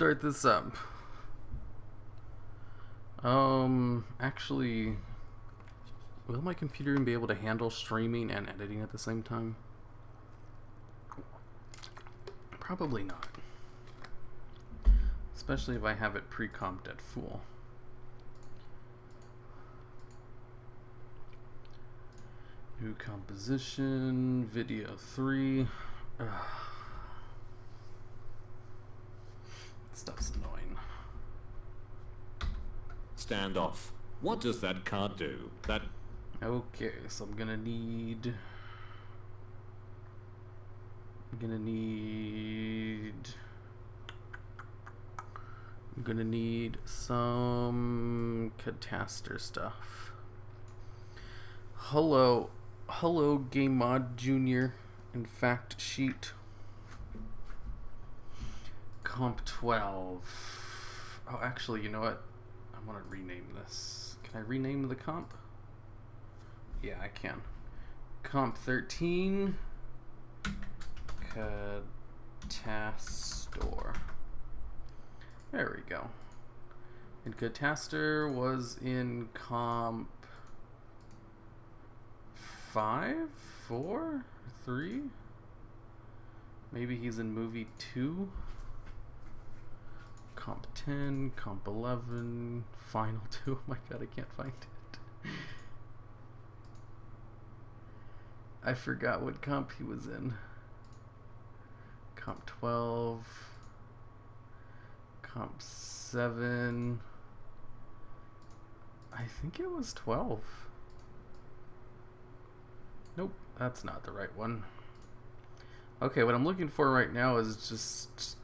Start this up. Actually, will my computer even be able to handle streaming and editing at the same time? Probably not. Especially if I have it pre-comped at full. New composition, video 3. Ugh. Stuff's annoying. Standoff. What does that card do? Okay, so I'm gonna need some Cataster stuff. Hello Game Mod Junior and Fact Sheet. Comp 12. Oh, actually, you know what? I want to rename this. Can I rename the comp? Yeah, I can. Comp 13. Catastor. There we go. And Cataster was in comp 5, 4, 3. Maybe he's in movie 2. Comp 10, Comp 11, Final 2. Oh my god, I can't find it. I forgot what comp he was in. Comp 12, Comp 7. I think it was 12. Nope, that's not the right one. Okay, what I'm looking for right now is just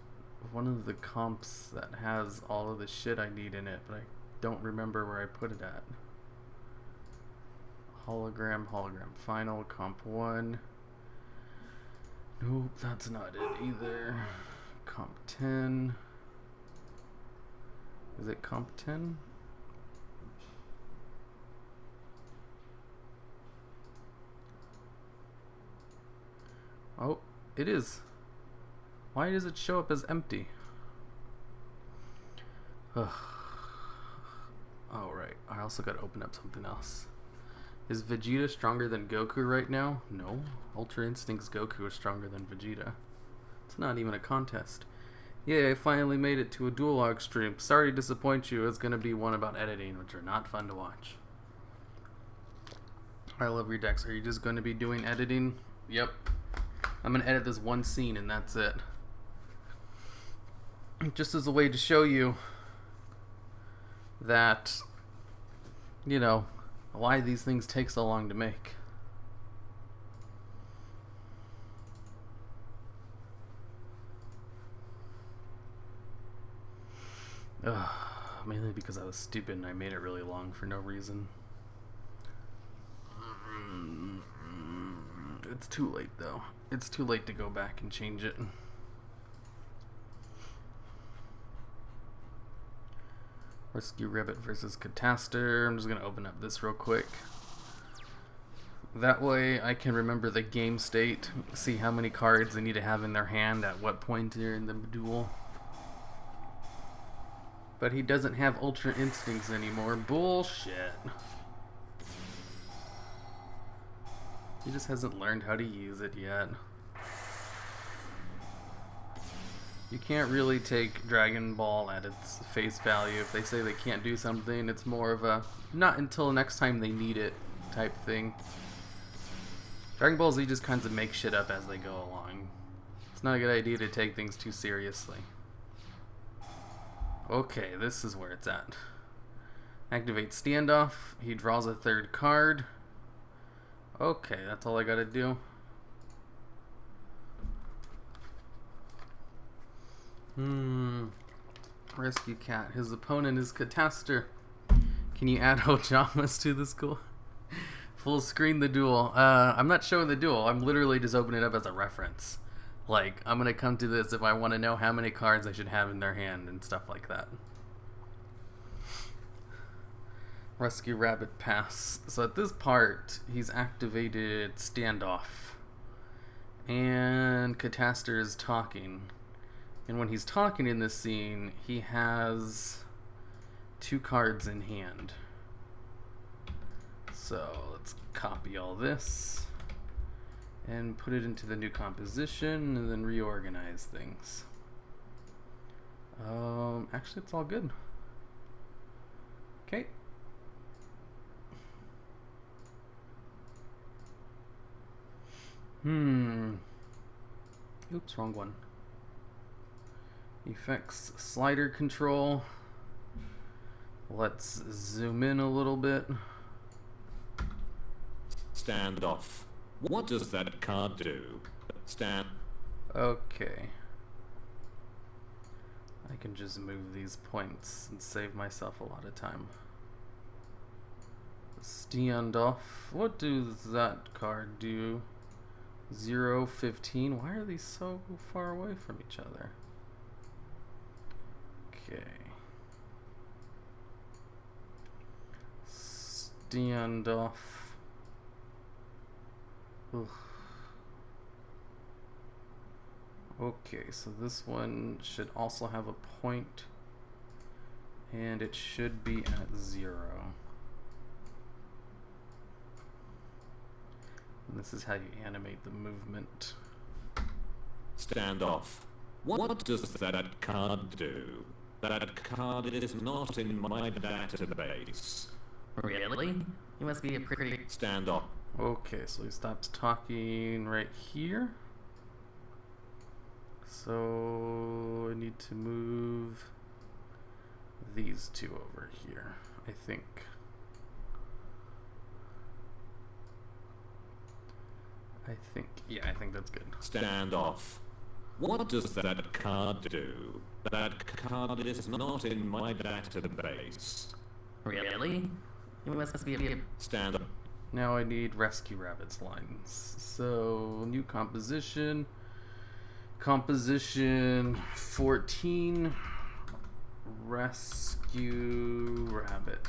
one of the comps that has all of the shit I need in it, but I don't remember where I put it at. Hologram, final, comp 1. Nope, that's not it either. Comp 10. Is it comp 10? Oh, it is. Why does it show up as empty? Ugh. Oh, right. I also gotta open up something else. Is Vegeta stronger than Goku right now? No. Ultra Instinct's Goku is stronger than Vegeta. It's not even a contest. Yeah, I finally made it to a dual log stream. Sorry to disappoint you. It's gonna be one about editing, which are not fun to watch. I love your decks. Are you just gonna be doing editing? Yep. I'm gonna edit this one scene and that's it. Just as a way to show you that, you know, why these things take so long to make. Ugh, mainly because I was stupid and I made it really long for no reason. It's too late though. It's too late to go back and change it. Rescue Rabbit versus Cataster. I'm just going to open up this real quick. That way I can remember the game state, see how many cards they need to have in their hand at what point they're in the duel. But he doesn't have Ultra Instincts anymore. Bullshit. He just hasn't learned how to use it yet. You can't really take Dragon Ball at its face value. If they say they can't do something, it's more of a not until next time they need it type thing. Dragon Ball Z just kind of make shit up as they go along. It's not a good idea to take things too seriously. Okay, this is where it's at. Activate standoff. He draws a third card. Okay, that's all I gotta do. Rescue Cat. His opponent is Cataster. Can you add Ojamas to the school? Full screen the duel. I'm not showing the duel. I'm literally just opening it up as a reference. Like, I'm gonna come to this if I want to know how many cards I should have in their hand and stuff like that. Rescue Rabbit pass. So at this part, he's activated standoff. And Cataster is talking. And when he's talking in this scene, he has 2 cards in hand. So let's copy all this and put it into the new composition and then reorganize things. Actually, it's all good. Okay. Oops, wrong one. Effects, slider control. Let's zoom in a little bit. Stand off. What does that card do? Stand. Okay. I can just move these points and save myself a lot of time. Stand off. What does that card do? 0, 15. Why are these so far away from each other? Okay. Stand off. Ugh. Okay, so this one should also have a point, and it should be at 0. And this is how you animate the movement. Stand off. What does that card do? That card is not in my database. Really? You must be a pretty... Stand off. Okay, so he stops talking right here. So I need to move these 2 over here, I think. I think that's good. Stand off. What does that card do? That card is not in my database. Really? You must be a... Stand up. Now I need Rescue Rabbit's lines. So, new composition. Composition 14. Rescue Rabbit.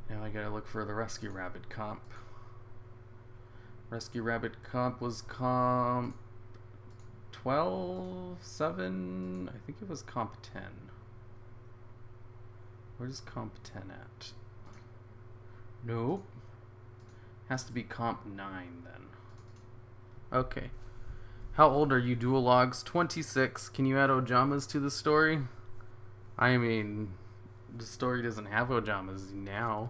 Now I gotta look for the Rescue Rabbit comp. Rescue Rabbit comp was comp 12, 7. I think it was comp 10. Where's comp 10 at? Nope. Has to be comp 9 then. Okay. How old are you, Dual Logs? 26. Can you add Ojamas to the story? I mean, the story doesn't have Ojamas now.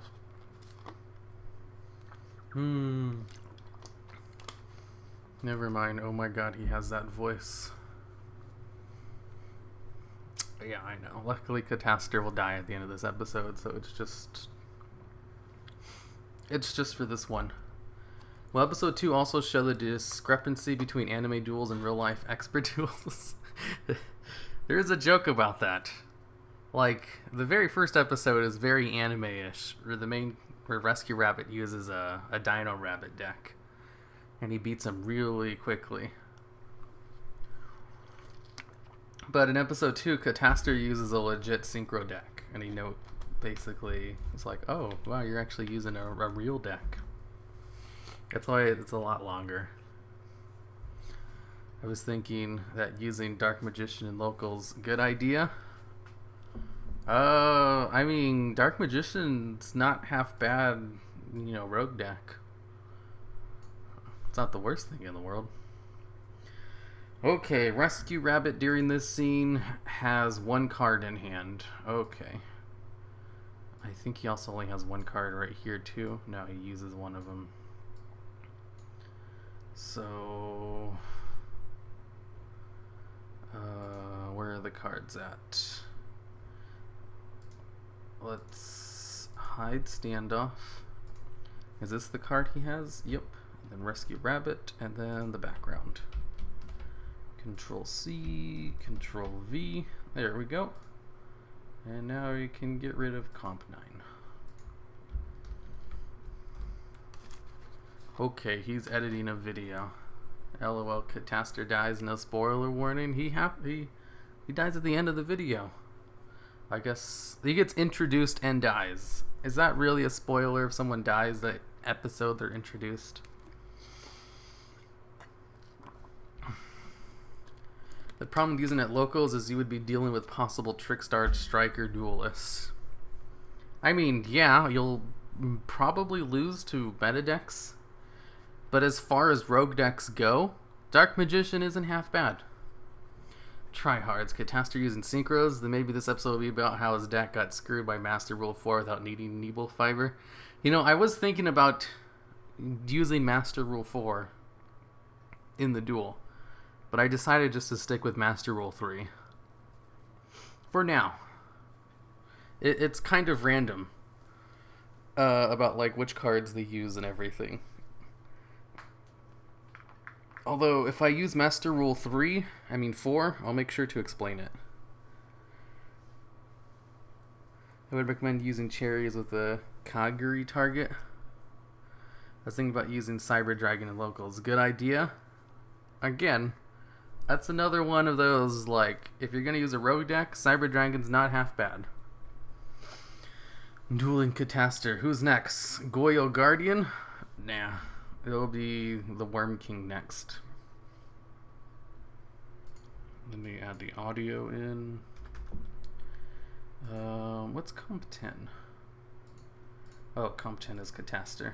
Never mind. Oh my god, he has that voice. Yeah, I know. Luckily, Cataster will die at the end of this episode, so it's just for this one. Well, episode 2 also showed the discrepancy between anime duels and real-life expert duels. There is a joke about that. Like, the very first episode is very anime-ish, where Rescue Rabbit uses a Dino Rabbit deck. And he beats him really quickly. But in episode 2, Cataster uses a legit synchro deck. And he basically, it's like, oh, wow, you're actually using a real deck. That's why it's a lot longer. I was thinking that using Dark Magician in locals, good idea. I mean, Dark Magician's not half bad, rogue deck. It's not the worst thing in the world. Okay, Rescue Rabbit during this scene has 1 card in hand. Okay. I think he also only has 1 card right here too. No, he uses one of them. So... where are the cards at? Let's hide standoff. Is this the card he has? Yep. And then Rescue Rabbit, and then the background. Control C, Control V. There we go. And now you can get rid of Comp 9. Okay, he's editing a video. LOL, Cataster dies, no spoiler warning. He dies at the end of the video. I guess he gets introduced and dies. Is that really a spoiler if someone dies that episode they're introduced? The problem with using it locals is you would be dealing with possible Trickstar Striker duelists. I mean, yeah, you'll probably lose to meta decks, but as far as rogue decks go, Dark Magician isn't half bad. Tryhards, Catastor using Synchros, then maybe this episode will be about how his deck got screwed by Master Rule 4 without needing Nebel Fiber. You know, I was thinking about using Master Rule 4 in the duel, but I decided just to stick with Master Rule 3. For now. It's kind of random about like which cards they use and everything. Although, if I use Master Rule 4, I'll make sure to explain it. I would recommend using cherries with a Kaguri target. I was thinking about using Cyber Dragon and locals. Good idea. Again, that's another one of those, like, if you're going to use a rogue deck, Cyber Dragon's not half bad. Dueling Catastor. Who's next? Goyo Guardian? Nah. It'll be the Worm King next. Let me add the audio in. What's Comp 10? Oh, Comp 10 is Catastor.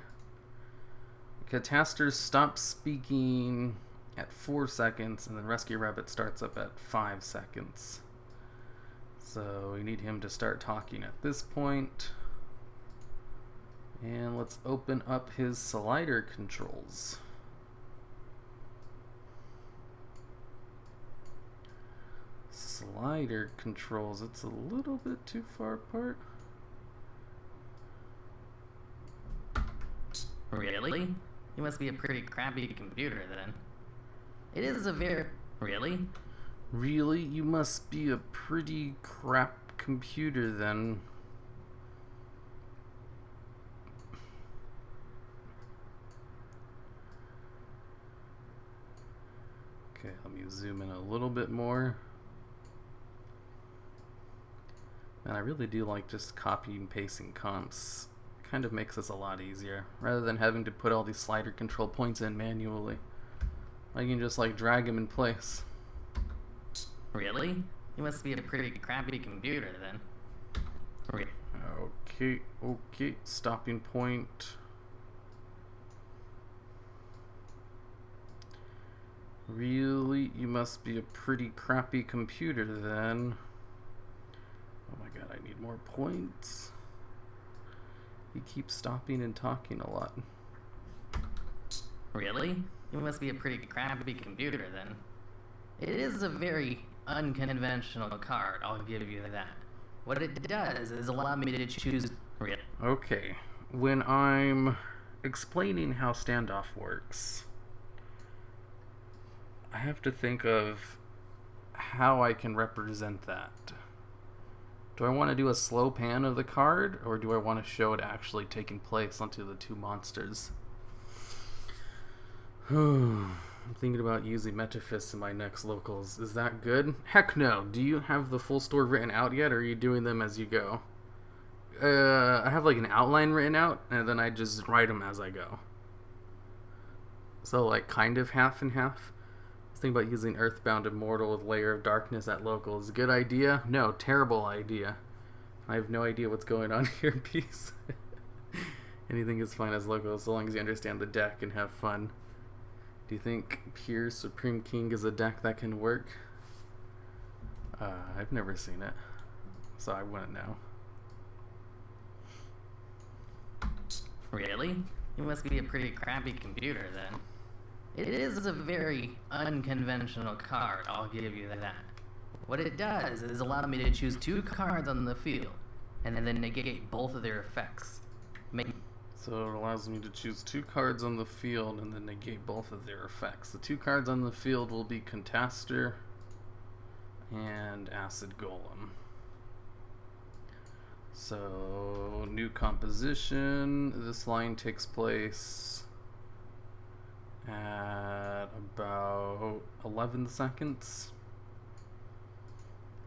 Catastor stops speaking at 4 seconds, and then Rescue Rabbit starts up at 5 seconds. So we need him to start talking at this point. And let's open up his slider controls. Slider controls, it's a little bit too far apart. Really? You must be a pretty crappy computer then. It is a very... Really? Really? You must be a pretty crap computer then. Okay, let me zoom in a little bit more. Man, I really do like just copying and pasting comps. It kind of makes this a lot easier. Rather than having to put all these slider control points in manually. I can just like drag them in place. Really? You must be a pretty crappy computer then. Okay, stopping point. Really? You must be a pretty crappy computer then. Oh my god, I need more points. He keeps stopping and talking a lot. Really? You must be a pretty crappy computer then. It is a very unconventional card, I'll give you that. What it does is allow me to choose... Okay, when I'm explaining how standoff works, I have to think of how I can represent that. Do I want to do a slow pan of the card, or do I want to show it actually taking place onto the two monsters? I'm thinking about using Metaphys in my next locals. Is that good? Heck no. Do you have the full story written out yet, or are you doing them as you go? I have like an outline written out, and then I just write them as I go. So like kind of half and half. I was thinking about using Earthbound Immortal with Layer of Darkness at locals. Good idea? No, terrible idea. I have no idea what's going on here, peace. Anything is fine as locals, so long as you understand the deck and have fun. Do you think Pure Supreme King is a deck that can work? I've never seen it, so I wouldn't know. Really? You must be a pretty crappy computer then. It is a very unconventional card, I'll give you that. What it does is allow me to choose 2 cards on the field, and then negate both of their effects. So it allows me to choose 2 cards on the field and then negate both of their effects. The 2 cards on the field will be Catastor and Acid Golem. So, new composition. This line takes place at about 11 seconds.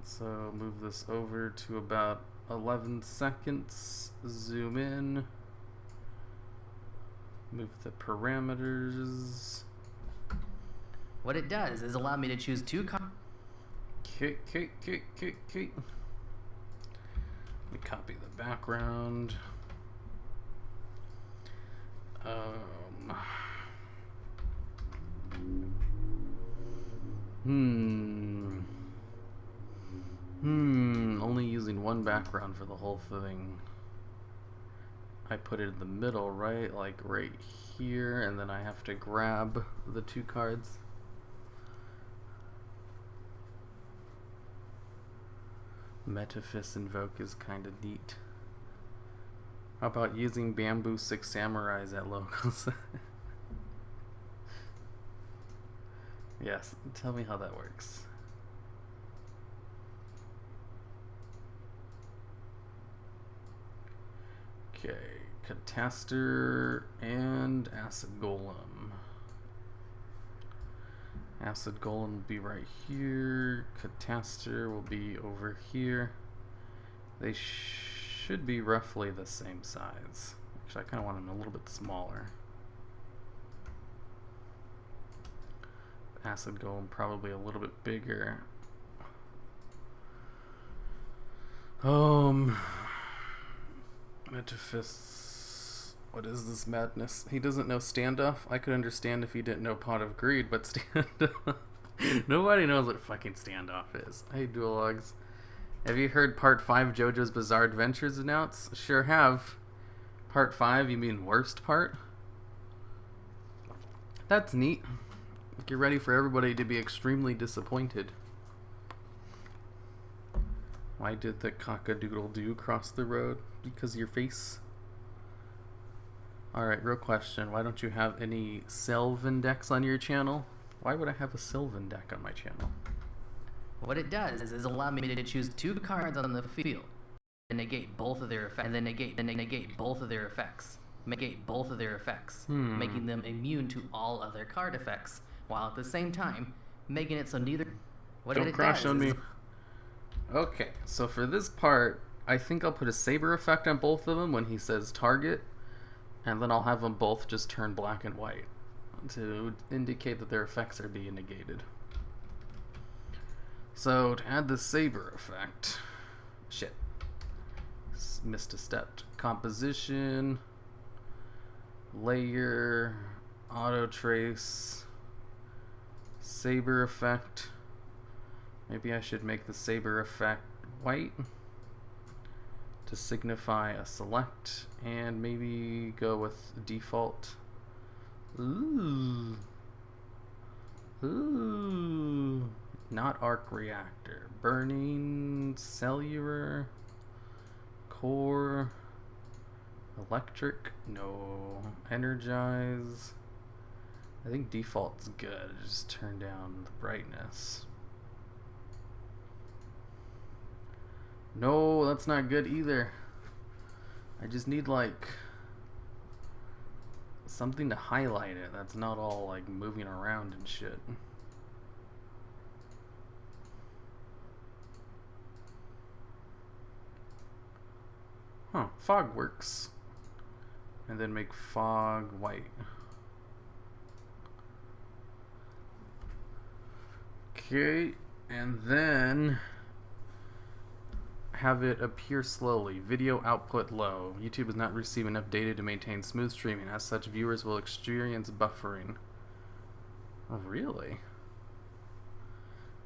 So, move this over to about 11 seconds. Zoom in. Move the parameters. What it does is allow me to choose 2 cards. Okay. Let me copy the background. Only using one background for the whole thing. I put it in the middle, right? Like right here, and then I have to grab the two cards. Metaphys Invoke is kind of neat. How about using Bamboo 6 Samurais at locals? Yes, tell me how that works. Okay, Cataster and Acid Golem. Acid Golem will be right here. Cataster will be over here. They should be roughly the same size. Actually, I kind of want them a little bit smaller. Acid Golem probably a little bit bigger. Metaphys. What is this madness? He doesn't know standoff? I could understand if he didn't know Pot of Greed, but standoff. Nobody knows what fucking standoff is. Hey, Duologs. Have you heard Part 5 JoJo's Bizarre Adventures announced? Sure have. Part 5, you mean worst part? That's neat. Get ready for everybody to be extremely disappointed. Why did the cock-a-doodle-doo cross the road? Because of your face? Alright, real question. Why don't you have any Sylvan decks on your channel? Why would I have a Sylvan deck on my channel? What it does is allow me to choose 2 cards on the field and negate both of their effects, and then negate both of their effects. Negate both of their effects, making them immune to all other card effects, while at the same time making it so neither. What Don't it crash does on is me. Okay, so for this part, I think I'll put a saber effect on both of them when he says target, and then I'll have them both just turn black and white to indicate that their effects are being negated. So to add the saber effect, shit, missed a step. Composition, layer, auto trace, saber effect. Maybe I should make the saber effect white to signify a select, and maybe go with default. Ooh. Not arc reactor. Burning, cellular, core, electric, no. Energize. I think default's good. Just turn down the brightness. No, that's not good either. I just need like something to highlight it that's not all like moving around and shit. Huh, fog works. And then make fog white. Okay, and then have it appear slowly. Video output low. YouTube is not receiving enough data to maintain smooth streaming. As such, viewers will experience buffering. Oh, really?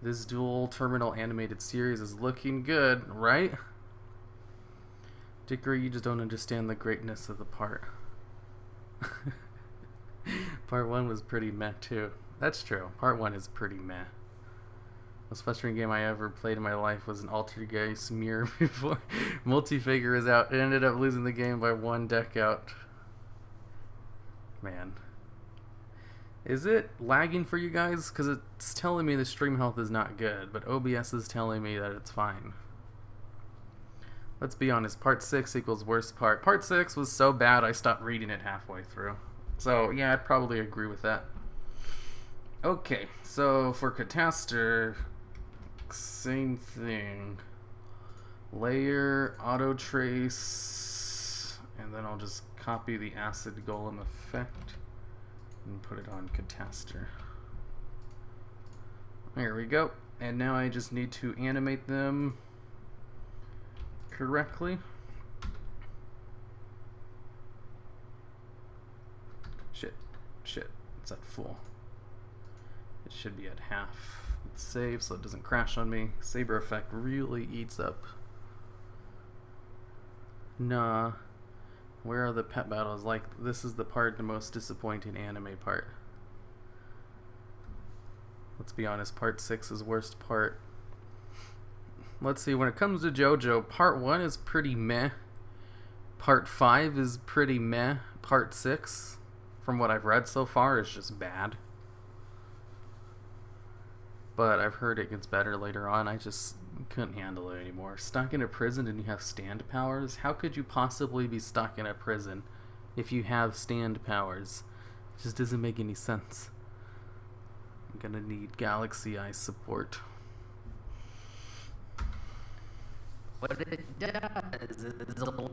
This dual terminal animated series is looking good, right? Dickory, you just don't understand the greatness of the part. Part 1 was pretty meh too. That's true. Part 1 is pretty meh. Most frustrating game I ever played in my life was an Altergeist Mirror before Multifigure is out. It ended up losing the game by 1 deck out. Man. Is it lagging for you guys? Because it's telling me the stream health is not good, but OBS is telling me that it's fine. Let's be honest, part 6 equals worst part. Part 6 was so bad I stopped reading it halfway through. So, yeah, I'd probably agree with that. Okay, so for Cataster, same thing. Layer, auto trace, and then I'll just copy the Acid Golem effect and put it on Cataster. There we go. And now I just need to animate them correctly. Shit, it's at full. It should be at half. Let's save so it doesn't crash on me. Saber effect really eats up. Nah. Where are the pet battles? Like, this is the part, the most disappointing anime part. Let's be honest, part 6 is worst part. Let's see, when it comes to JoJo, part 1 is pretty meh. Part 5 is pretty meh. Part 6, from what I've read so far, is just bad. But I've heard it gets better later on. I just couldn't handle it anymore. Stuck in a prison and you have stand powers? How could you possibly be stuck in a prison if you have stand powers? It just doesn't make any sense. I'm gonna need Galaxy Eye support. What it does is allow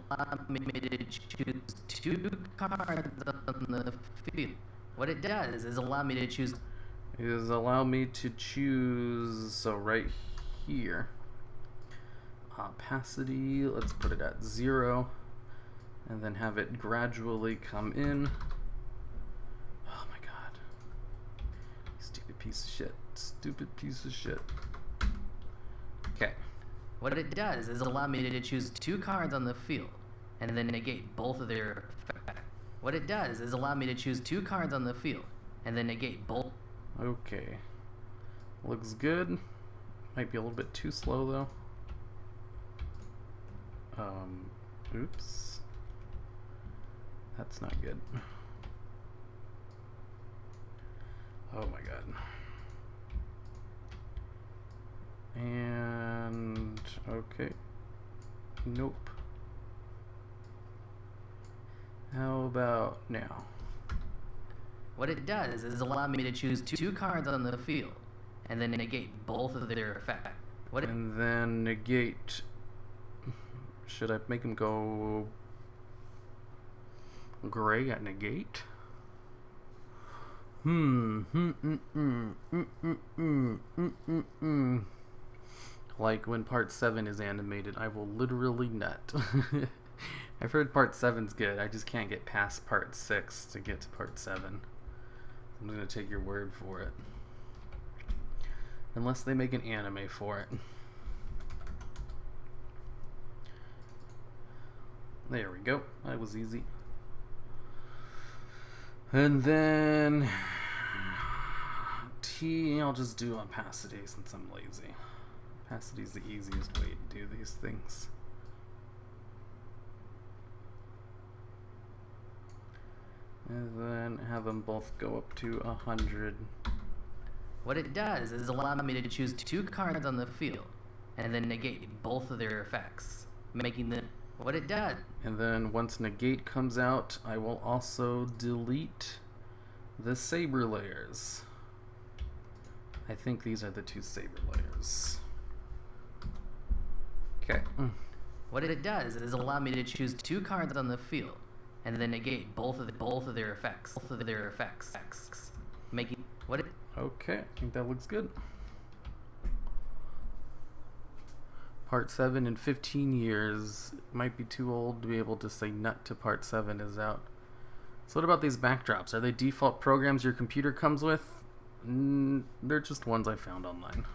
me to choose 2 cards on the field. What it does is allow me to choose... So right here. Opacity, let's put it at 0. And then have it gradually come in. Oh my god. Stupid piece of shit. Stupid piece of shit. Okay. What it does is allow me to choose 2 cards on the field, and then negate both of their effects. What it does is allow me to choose 2 cards on the field, and then negate both. Okay. Looks good. Might be a little bit too slow though. Oops. That's not good. Oh my god. And okay. Nope. How about now? What it does is allow me to choose 2 cards on the field, and then negate both of their effects. And then negate. Should I make him go gray at negate? Like when part 7 is animated, I will literally nut. I've heard part 7's good. I just can't get past part 6 to get to part 7. I'm gonna take your word for it. Unless they make an anime for it. There we go. That was easy. And then T, I'll just do opacity since I'm lazy. Opacity is the easiest way to do these things. And then have them both go up to 100. What it does is allow me to choose 2 cards on the field, and then negate both of their effects, making them... What it does. And then once negate comes out, I will also delete the saber layers. I think these are the 2 saber layers. Okay. What it does is allow me to choose 2 cards on the field, and then negate both of their effects. Making what it... Okay, I think that looks good. Part 7 in 15 years. Might be too old to be able to say nut to part 7 is out. So what about these backdrops? Are they default programs your computer comes with? They're just ones I found online.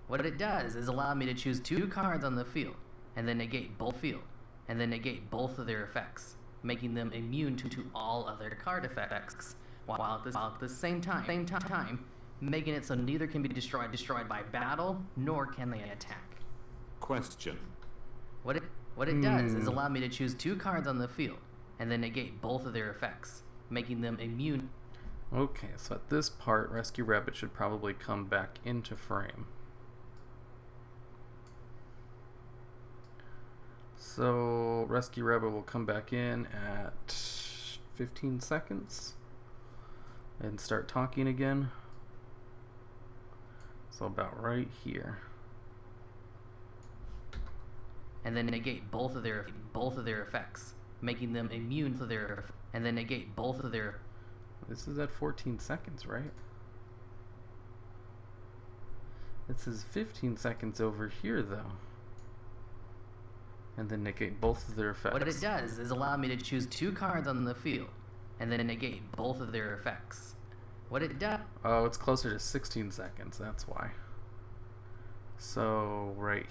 What it does is allow me to choose 2 cards on the field, and then negate both of their effects, making them immune to all other card effects, while at the same time, making it so neither can be destroyed by battle, nor can they attack. Question. What it does is allow me to choose 2 cards on the field, and then negate both of their effects, making them immune. Okay, so at this part, Rescue Rabbit should probably come back into frame. So Rescue Rabbit will come back in at 15 seconds and start talking again. So about right here. And then negate both of their effects, making them immune to their... And then negate both of their... This is at 14 seconds, right? It says 15 seconds over here, though. And then negate both of their effects. What it does is allow me to choose 2 cards on the field, and then negate both of their effects. What it does... Oh, it's closer to 16 seconds, that's why. So, right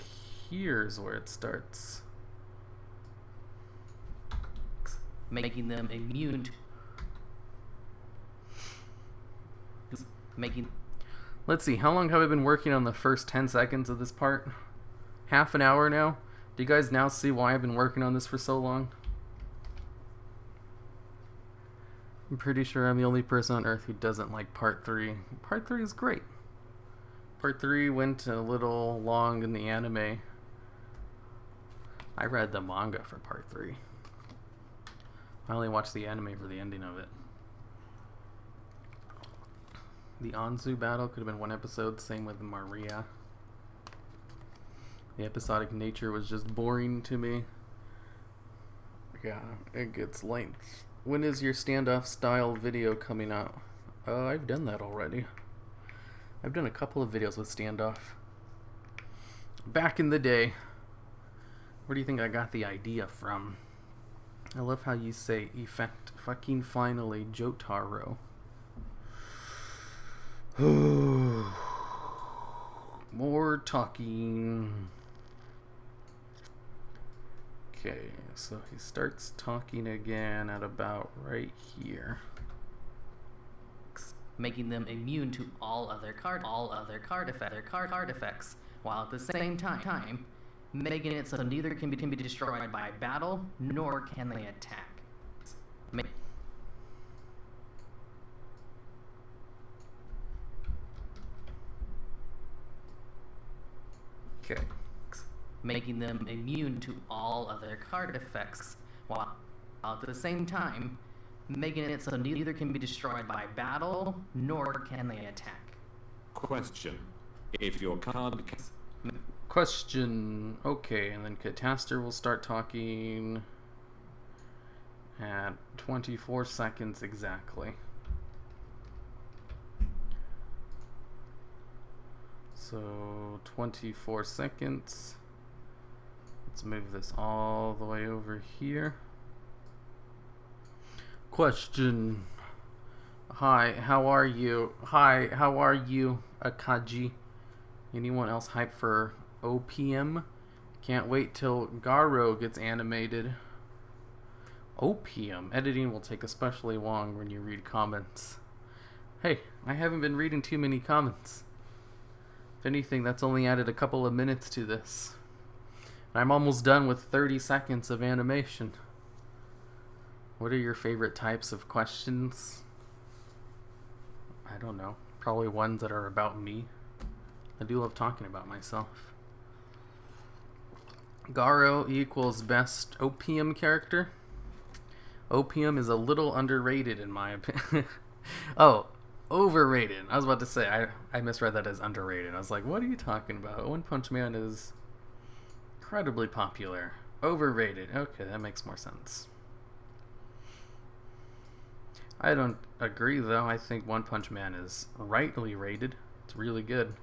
here's where it starts. Making them immune to... Making... Let's see, how long have I been working on the first 10 seconds of this part? Half an hour now? Do you guys now see why I've been working on this for so long? I'm pretty sure I'm the only person on Earth who doesn't like Part 3. Part 3 is great. Part 3 went a little long in the anime. I read the manga for Part 3. I only watched the anime for the ending of it. The Anzu battle could have been 1 episode, same with Maria. The episodic nature was just boring to me. Yeah, it gets length. When is your standoff style video coming out? I've done that already. I've done a couple of videos with standoff. Back in the day. Where do you think I got the idea from? I love how you say effect fucking finally Jotaro. More talking. Okay, so he starts talking again at about right here. Making them immune to all other card effects, while at the same time making it so neither can be destroyed by battle nor can they attack. Okay. Making them immune to all other card effects, while at the same time making it so neither can be destroyed by battle nor can they attack. Question. If your card... Question. Okay, and then Cataster will start talking at 24 seconds exactly. So 24 seconds. Let's move this all the way over here. Question. Hi, how are you? Hi, how are you, Akaji? Anyone else hype for OPM? Can't wait till Garo gets animated. OPM. Editing will take especially long when you read comments. Hey, I haven't been reading too many comments. If anything, that's only added a couple of minutes to this. I'm almost done with 30 seconds of animation. What are your favorite types of questions? I don't know. Probably ones that are about me. I do love talking about myself. Garo equals best OPM character. OPM is a little underrated in my opinion. Oh, overrated. I was about to say, I misread that as underrated. I was like, what are you talking about? One Punch Man is incredibly popular. Overrated. Okay, that makes more sense. I don't agree, though. I think One Punch Man is rightly rated. It's really good.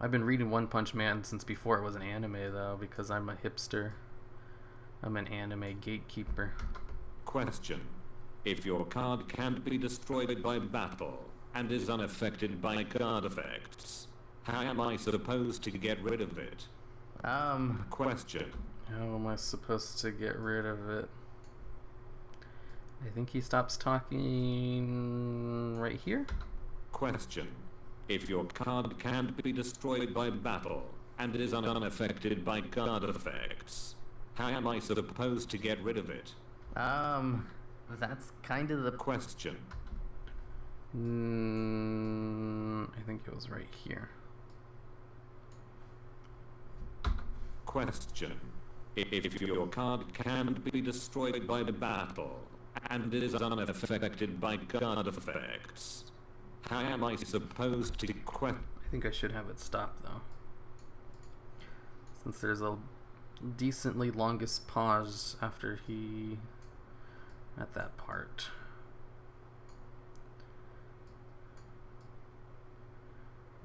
I've been reading One Punch Man since before it was an anime, though, because I'm a hipster. I'm an anime gatekeeper. Question. If your card can't be destroyed by battle and is unaffected by card effects, how am I supposed to get rid of it? Question. How am I supposed to get rid of it? I think he stops talking right here. Question. If your card can't be destroyed by battle and is unaffected by card effects, how am I supposed to get rid of it? That's kind of the Question. I think it was right here. Question. If your card can't be destroyed by battle and is unaffected by card effects, how am I supposed to I think I should have it stop, though. Since there's a decently longest pause after he... at that part.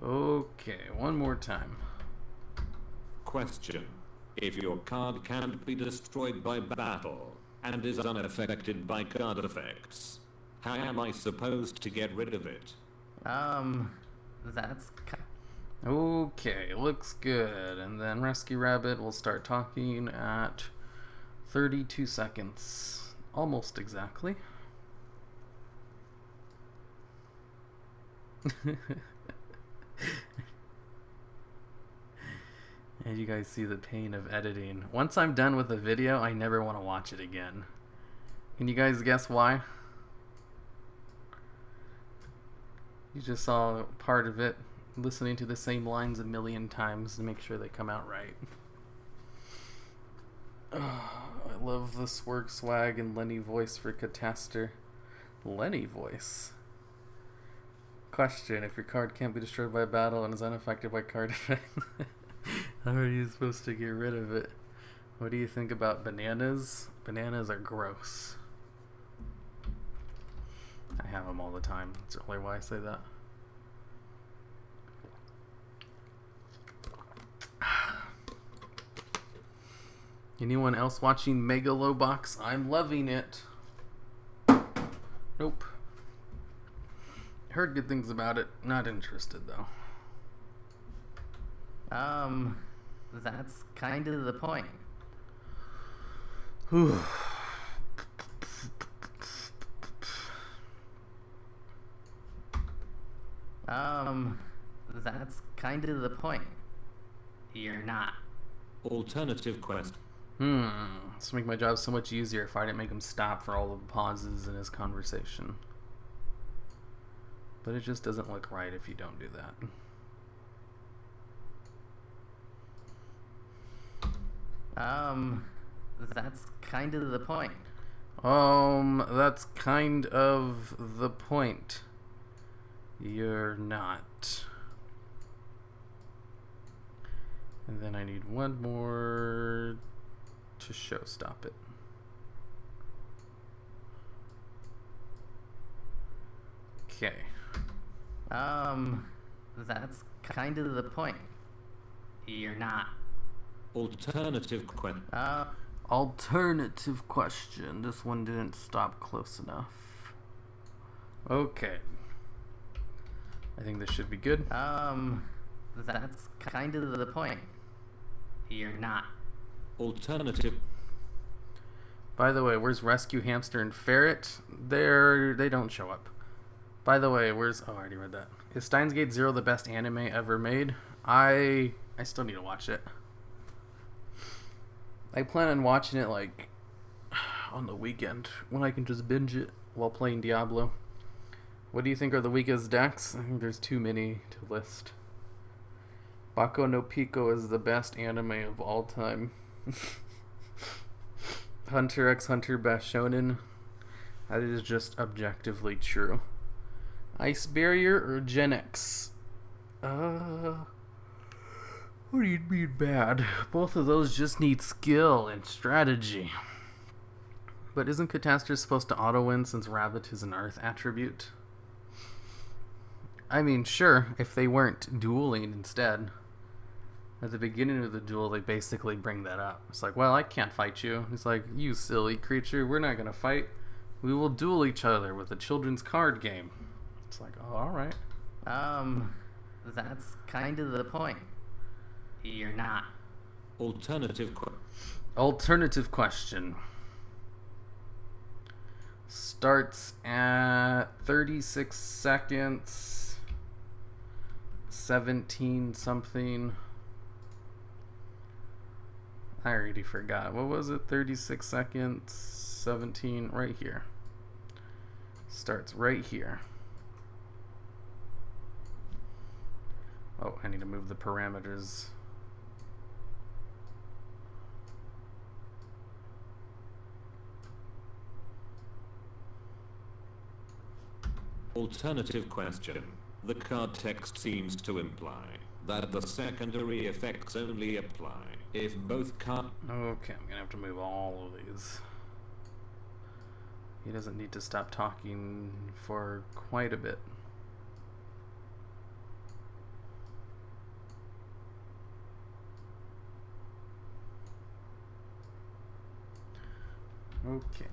Okay, one more time. Question. If your card can't be destroyed by battle and is unaffected by card effects, how am I supposed to get rid of it? That's... Okay, looks good. And then Rescue Rabbit will start talking at 32 seconds. Almost exactly. And you guys see the pain of editing. Once I'm done with the video, I never want to watch it again. Can you guys guess why? You just saw part of it, listening to the same lines a million times to make sure they come out right. I love the Swerg swag and Lenny voice for Cataster. Lenny voice. Question: if your card can't be destroyed by battle and is unaffected by card effects, how are you supposed to get rid of it? What do you think about bananas? Bananas are gross. I have them all the time. That's really why I say that. Anyone else watching Megalobox? I'm loving it. Nope. Heard good things about it. Not interested though. That's kind of the point. Whew. That's kind of the point. You're not. Alternative quest. This would make my job so much easier if I didn't make him stop for all the pauses in his conversation. But it just doesn't look right if you don't do that. That's kind of the point. That's kind of the point. You're not. And then I need one more to show stop it. Okay. That's kind of the point. You're not. Alternative question. Alternative question. This one didn't stop close enough. Okay. I think this should be good. That's kind of the point. You're not. Alternative. By the way, where's Rescue Hamster and Ferret? They don't show up. By the way, where's... Oh, I already read that. Is Steins Gate Zero the best anime ever made? I still need to watch it. I plan on watching it, like, on the weekend, when I can just binge it while playing Diablo. What do you think are the weakest decks? I think there's too many to list. Bako no Pico is the best anime of all time. Hunter x Hunter best shonen. That is just objectively true. Ice Barrier or Gen X? What do you mean bad? Both of those just need skill and strategy. But isn't Catastrophe supposed to auto-win since Rabbit is an Earth attribute? I mean, sure, if they weren't dueling instead. At the beginning of the duel, they basically bring that up. It's like, well, I can't fight you. It's like, you silly creature, we're not gonna fight. We will duel each other with a children's card game. It's like, oh, alright. That's kind of the point. You're not. Alternative question. Starts at 36 seconds. 17 something. I already forgot. What was it? 36 seconds. 17. Right here. Starts right here. Oh, I need to move the parameters. Alternative question. The card text seems to imply that the secondary effects only apply if both cards... Okay, I'm gonna have to move all of these. He doesn't need to stop talking for quite a bit. Okay.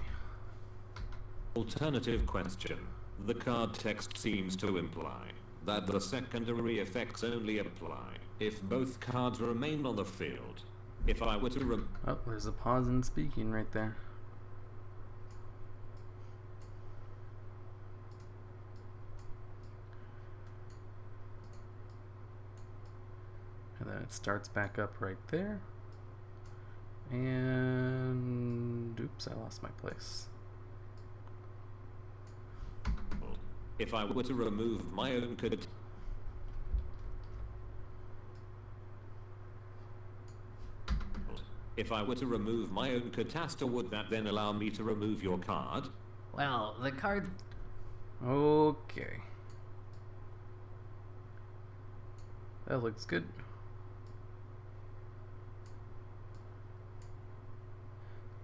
Alternative question. The card text seems to imply that the secondary effects only apply if both cards remain on the field. If I were to Oh, there's a pause in speaking right there. And then it starts back up right there. And oops, I lost my place. If I were to remove my own If I were to remove my own catastrophe, would that then allow me to remove your card? Well, the card... Okay. That looks good.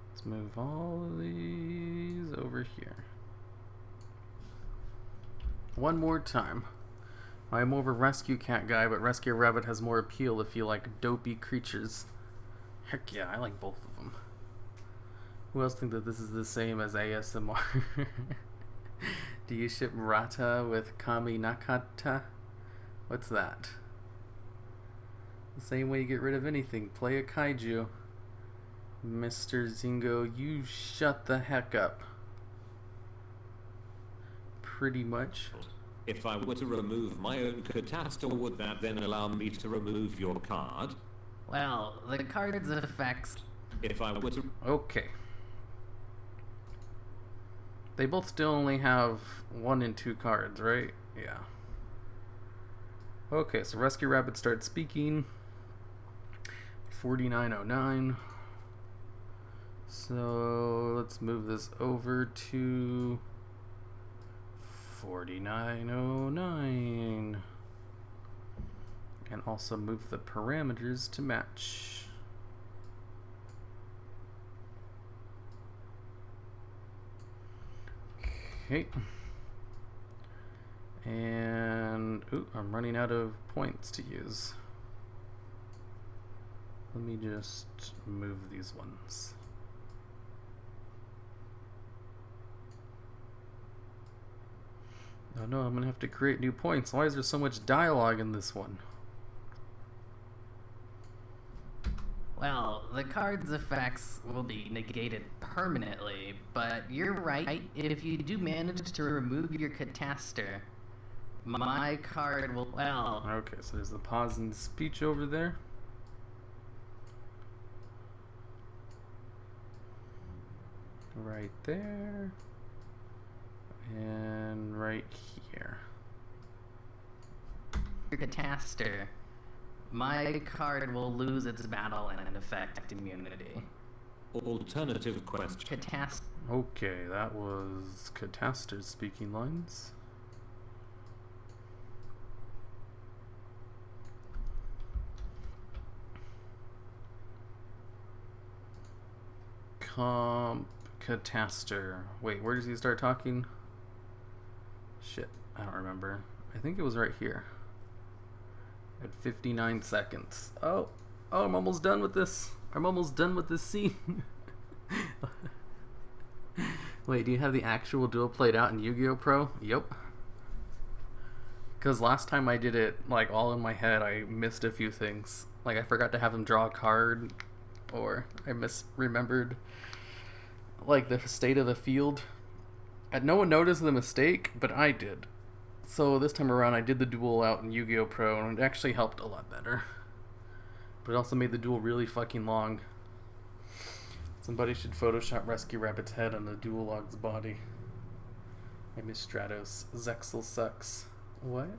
Let's move all of these over here. One more time. I'm more of a rescue cat guy, but rescue rabbit has more appeal if you like dopey creatures. Heck yeah, I like both of them. Who else think that this is the same as ASMR? Do you ship Rata with Kami Nakata? What's that? The same way you get rid of anything. Play a kaiju. Mr. Zingo, you shut the heck up. Pretty much. If I were to remove my own catastrophe, would that then allow me to remove your card? Well, the card's effects... If I were to... Okay. They both still only have 1 and 2 cards, right? Yeah. Okay, so Rescue Rabbit starts speaking. 4909. So let's move this over to 4909. And also move the parameters to match. Okay. And ooh, I'm running out of points to use. Let me just move these ones. Oh no, I'm gonna have to create new points. Why is there so much dialogue in this one? Well, the card's effects will be negated permanently, but you're right. If you do manage to remove your cataster, my card will, well... Okay, so there's the pause in speech over there. Right there. And right here. Your cataster, my card will lose its battle and effect immunity. Alternative question. Cataster... Okay, that was Cataster's speaking lines. Cataster. Wait, where does he start talking? Shit, I don't remember. I think it was right here. At 59 seconds. Oh, I'm almost done with this. I'm almost done with this scene. Wait, do you have the actual duel played out in Yu-Gi-Oh! Pro? Yep. Because last time I did it, like, all in my head, I missed a few things. Like, I forgot to have him draw a card, or I misremembered, like, the state of the field. And no one noticed the mistake, but I did. So this time around, I did the duel out in Yu-Gi-Oh! Pro, and it actually helped a lot better. But it also made the duel really fucking long. Somebody should Photoshop Rescue Rabbit's head on the duel log's body. I miss Stratos. Zexel sucks. What?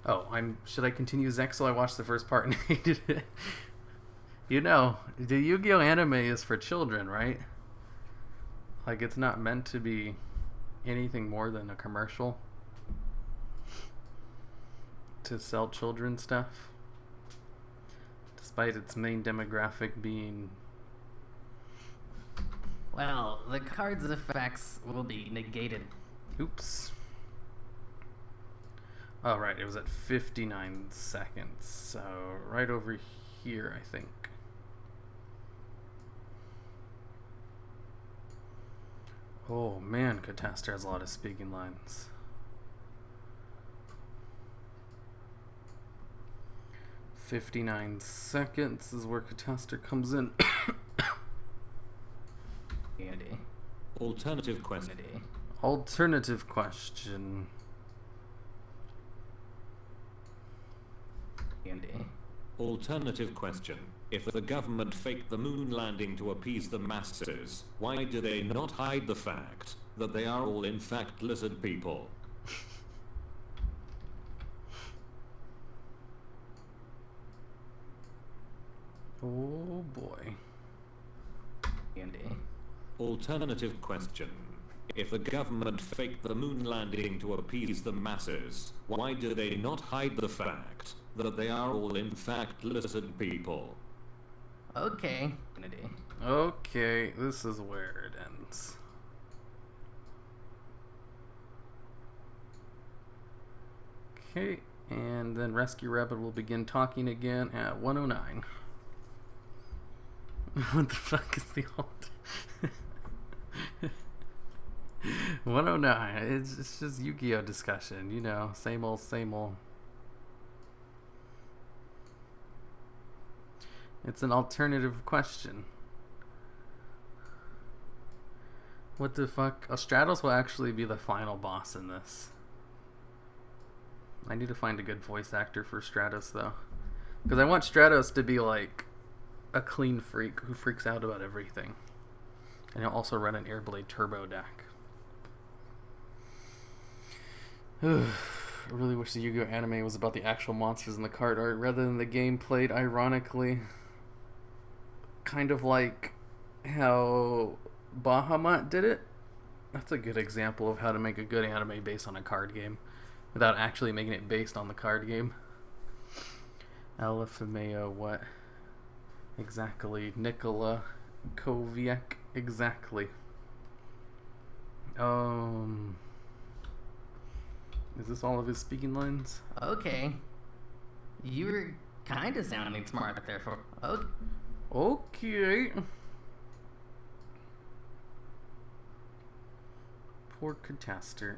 Oh, should I continue Zexel? I watched the first part and hated it. You know, the Yu-Gi-Oh! Anime is for children, right? Like, it's not meant to be anything more than a commercial to sell children stuff, despite its main demographic being... Well, the card's effects will be negated. Oops. Oh, right, it was at 59 seconds, so right over here, I think. Oh man, Cataster has a lot of speaking lines. 59 seconds is where Cataster comes in. Andy. Alternative question. Alternative question. Andy. Alternative question. If the government faked the moon landing to appease the masses, why do they not hide the fact that they are all in fact lizard people? Oh boy. Andy. Alternative question. If the government faked the moon landing to appease the masses, why do they not hide the fact that they are all in fact lizard people? Okay. Andy. Okay, this is where it ends. Okay, and then Rescue Rabbit will begin talking again at 109. What the fuck is the alt? 109. It's just Yu-Gi-Oh discussion, you know, same old, same old. It's an alternative question. What the fuck? Stratos will actually be the final boss in this. I need to find a good voice actor for Stratos though, because I want Stratos to be like a clean freak who freaks out about everything, and he'll also run an Airblade Turbo deck. I really wish the Yu-Gi-Oh anime was about the actual monsters in the card art rather than the game played ironically. Kind of like how Bahamut did it. That's a good example of how to make a good anime based on a card game without actually making it based on the card game. Alifameo, what? Exactly. Nikola Koviak, exactly. Is this all of his speaking lines? Okay. You were kind of sounding smart there for... Okay. Poor Cataster.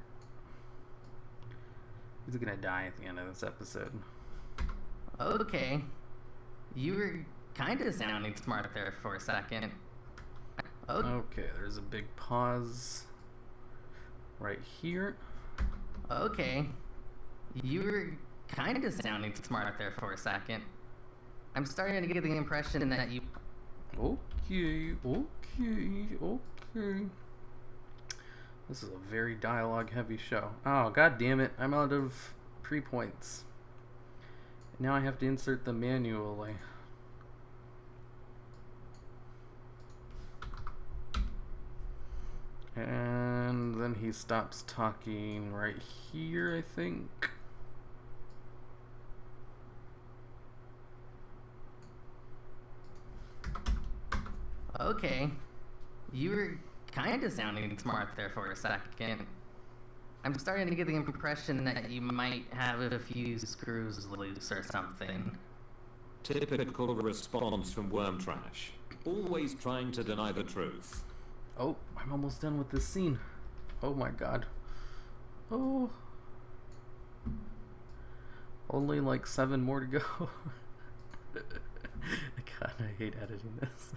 He's gonna die at the end of this episode. Okay. You were kind of sounding smart there for a second. Okay, there's a big pause right here. Okay. You were kind of sounding smart there for a second. I'm starting to get the impression that you... Okay. This is a very dialogue-heavy show. Oh, god damn it. I'm out of pre-points. Now I have to insert them manually. And then he stops talking right here, I think. Okay. You were kind of sounding smart there for a second. I'm starting to get the impression that you might have a few screws loose or something. Typical response from Worm Trash. Always trying to deny the truth. Oh, I'm almost done with this scene. Oh my god. Oh. Only like 7 more to go. God, I hate editing this.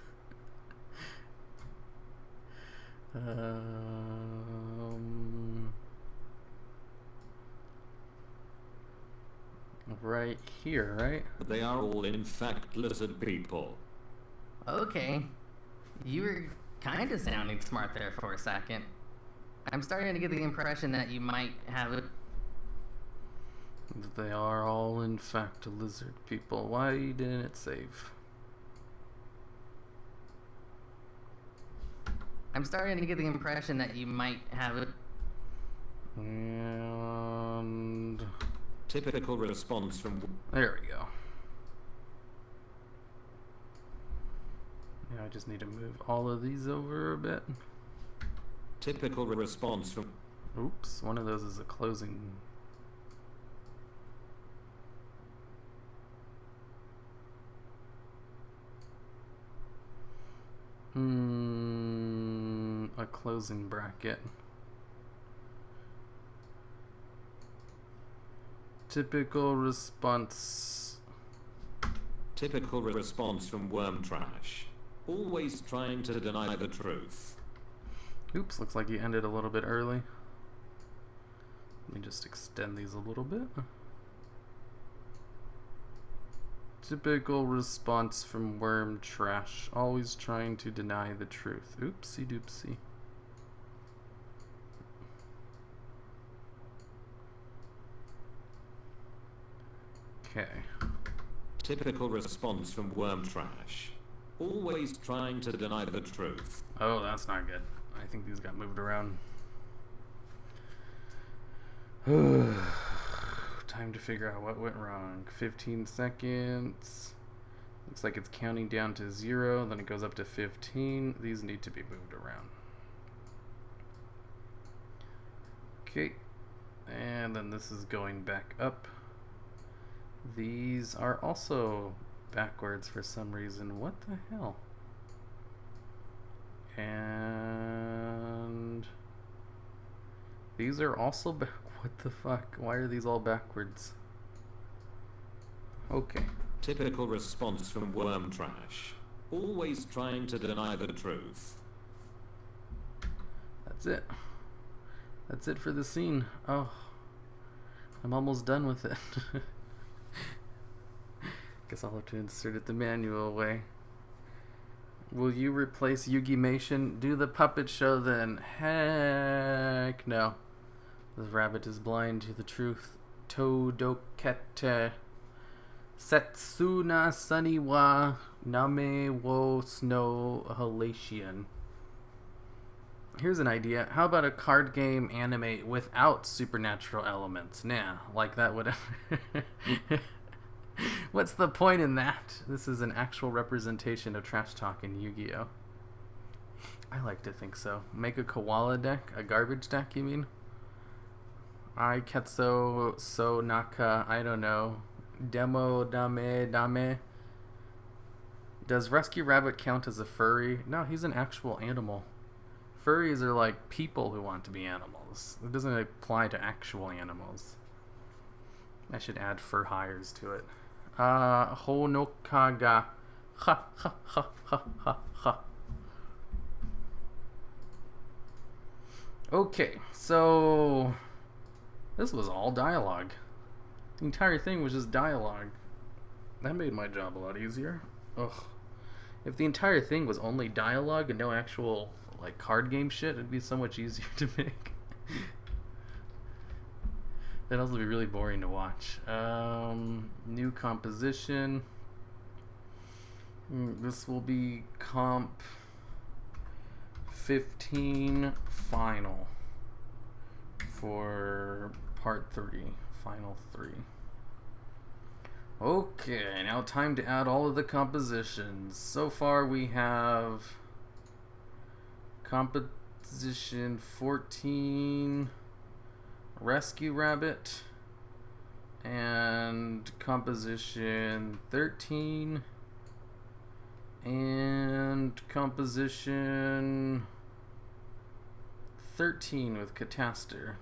Right here, right? They are all in fact lizard people. Okay. You were kind of sounding smart there for a second. I'm starting to get the impression that you might have a... They are all in fact lizard people. Why didn't it save? I'm starting to get the impression that you might have a... And... Typical response from... There we go. Now I just need to move all of these over a bit. Typical response from... Oops, one of those is a closing. A closing bracket. Typical response. Typical response from Worm Trash. Always trying to deny the truth. Oops, looks like you ended a little bit early. Let me just extend these a little bit. Typical response from Worm Trash. Always trying to deny the truth. Oopsie doopsie. Okay. Typical response from Worm Trash. Always trying to deny the truth. Oh, that's not good. I think these got moved around. Time to figure out what went wrong. 15 seconds. Looks like it's counting down to 0, then it goes up to 15. These need to be moved around. Okay. And then this is going back up. These are also backwards for some reason. What the hell? And these are also back. What the fuck? Why are these all backwards? Okay. Typical response from Worm Trash. Always trying to deny the truth. That's it. That's it for the scene. Oh, I'm almost done with it. Guess I'll have to insert it the manual way. Will you replace Yugi-mation? Do the puppet show then. Heck no. This rabbit is blind to the truth. Todokete. Setsuna Sunny wa Name wo Snow Halation. Here's an idea. How about a card game anime without supernatural elements? Nah, like that would. What's the point in that? This is an actual representation of trash talk in Yu-Gi-Oh! I like to think so. Make a koala deck? A garbage deck, you mean? Ketso so naka, I don't know. Demo dame. Does Rescue Rabbit count as a furry? No, he's an actual animal. Furries are like people who want to be animals. It doesn't apply to actual animals. I should add fur hires to it. Honokaga. Ha ha ha ha ha ha. Okay, so this was all dialogue. The entire thing was just dialogue. That made my job a lot easier. Ugh. If the entire thing was only dialogue and no actual like card game shit, it'd be so much easier to make. That'd also be really boring to watch. New composition. This will be comp 15 final for part 3, final 3. Okay, now time to add all of the compositions. So far we have composition 14, Rescue Rabbit, and composition 13, and composition 13 with Cataster.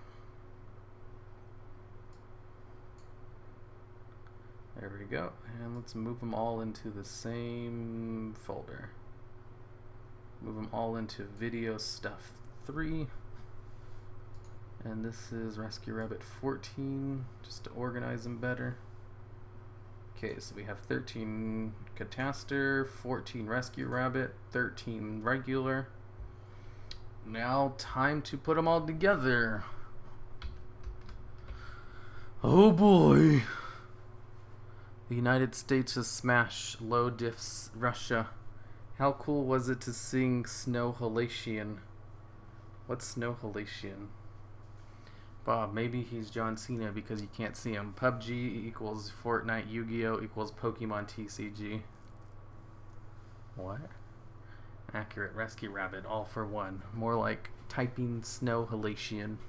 There we go. And let's move them all into the same folder. Move them all into Video Stuff 3. And this is Rescue Rabbit 14, just to organize them better. Okay, so we have 13 Cataster, 14 Rescue Rabbit, 13 regular. Now time to put them all together. Oh boy. The United States has smashed low diffs Russia. How cool was it to sing Snow Halation? What's Snow Halation? Bob, maybe he's John Cena because you can't see him. PUBG equals Fortnite, Yu-Gi-Oh equals Pokemon TCG. What? Accurate. Rescue Rabbit, all for one. More like typing Snow Halation.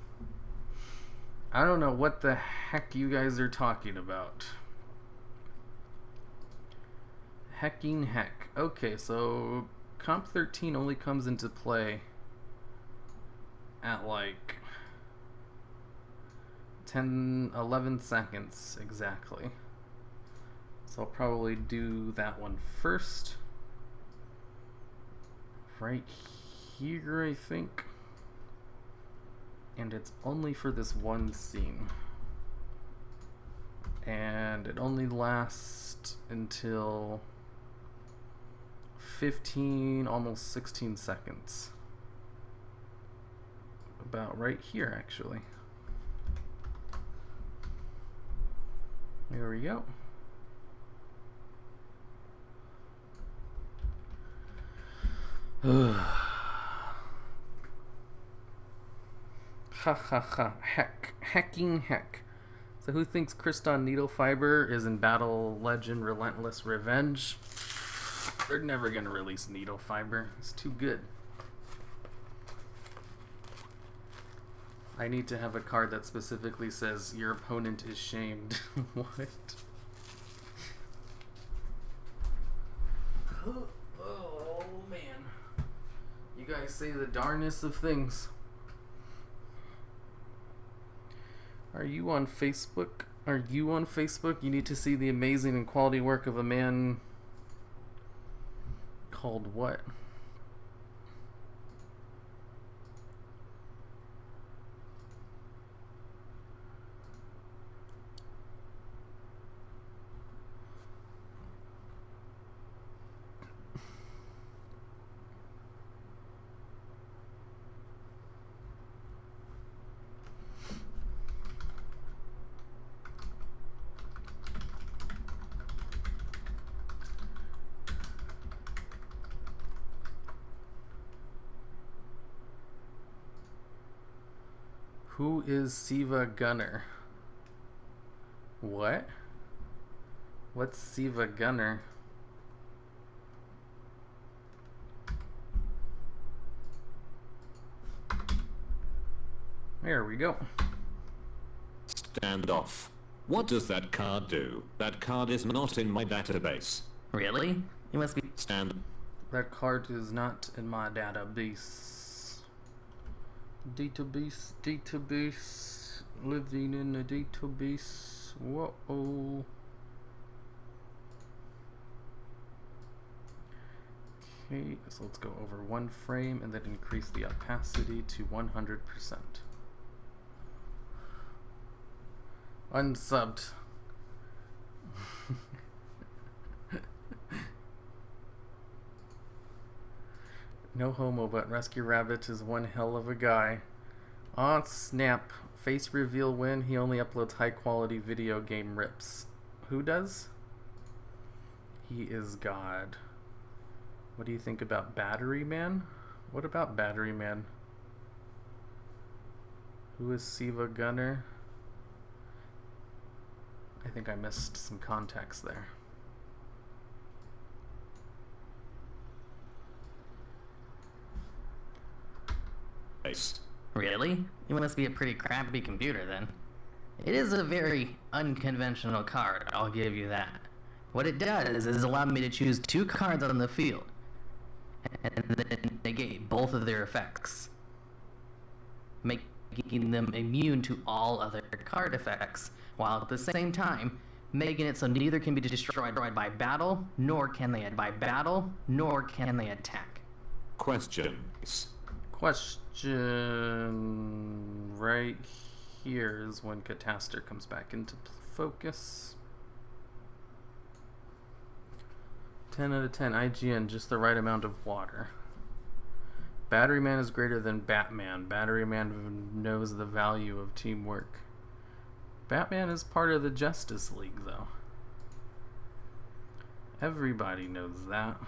I don't know what the heck you guys are talking about. Hecking heck. Okay, so Comp 13 only comes into play at like 11 seconds exactly. So I'll probably do that one first. Right here, I think. And it's only for this one scene. And it only lasts until 15, almost 16 seconds. About right here, actually. There we go. Ha ha ha. Hecking heck. So who thinks Kriston Needlefiber is in Battle Legend Relentless Revenge? They're never going to release Needlefiber. It's too good. I need to have a card that specifically says your opponent is shamed. What? Oh man. You guys say the darnest of things. Are you on Facebook? Are you on Facebook? You need to see the amazing and quality work of a man called what? Who is Siva Gunner? What? What's Siva Gunner? There we go. Stand off. What does that card do? That card is not in my database. Really? You must be... Stand. That card is not in my database. Database, living in a database. Whoa. Okay, so let's go over one frame and then increase the opacity to 100%. Unsubbed. No homo, but Rescue Rabbit is one hell of a guy. Aw, snap. Face reveal when he only uploads high quality video game rips. Who does? He is God. What do you think about Battery Man? What about Battery Man? Who is Siva Gunner? I think I missed some context there. Really? You must be a pretty crappy computer then. It is a very unconventional card, I'll give you that. What it does is allow me to choose 2 cards on the field, and then negate both of their effects, making them immune to all other card effects, while at the same time making it so neither can be destroyed by battle, nor can they attack. Questions. Question right here is when Cataster comes back into focus. 10 out of 10 IGN, just the right amount of water. Battery Man is greater than Batman. Battery Man knows the value of teamwork. Batman is part of the Justice League, though. Everybody knows that.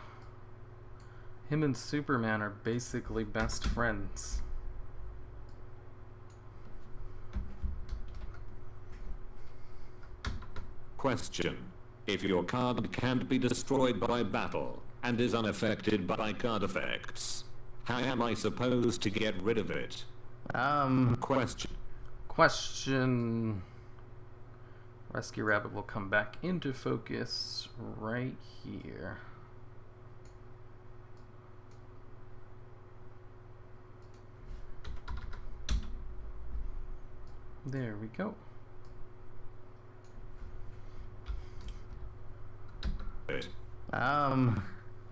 Him and Superman are basically best friends. Question. If your card can't be destroyed by battle and is unaffected by card effects, how am I supposed to get rid of it? Question. Rescue Rabbit will come back into focus right here. There we go.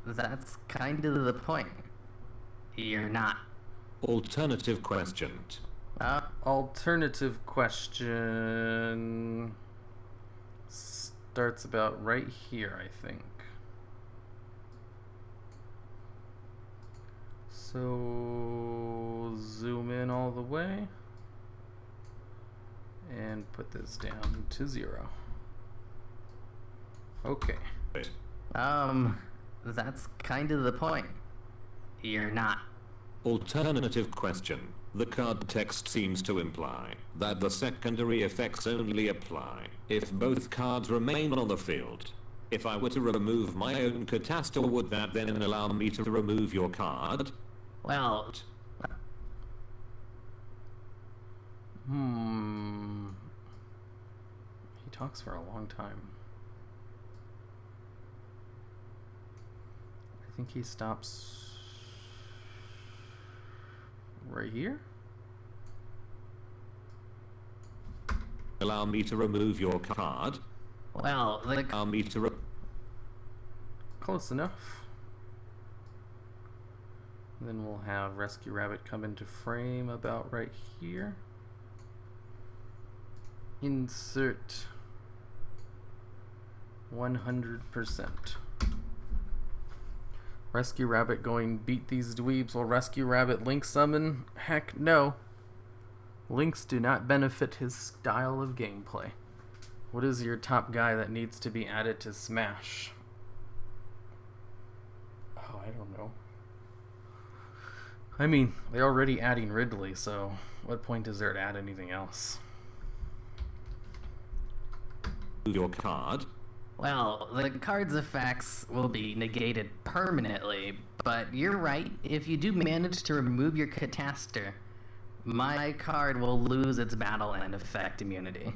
That's kind of the point. You're not. Alternative question. Alternative question starts about right here, I think. So zoom in all the way and put this down to 0. Okay. That's kind of the point. You're not. Alternative question. The card text seems to imply that the secondary effects only apply if both cards remain on the field. If I were to remove my own catastrophe, would that then allow me to remove your card? Well, He talks for a long time. I think he stops right here. Allow me to remove your card. well, Allow me to Close enough. Then we'll have Rescue Rabbit come into frame about right here. Insert 100%. Rescue Rabbit going beat these dweebs. Will Rescue Rabbit Link summon? Heck no. Links do not benefit his style of gameplay. What is your top guy that needs to be added to Smash? Oh, I don't know. I mean, they're already adding Ridley, so what point is there to add anything else? your card. well, the card's effects will be negated permanently, but you're right. If you do manage to remove your Cataster, my card will lose its battle and effect immunity.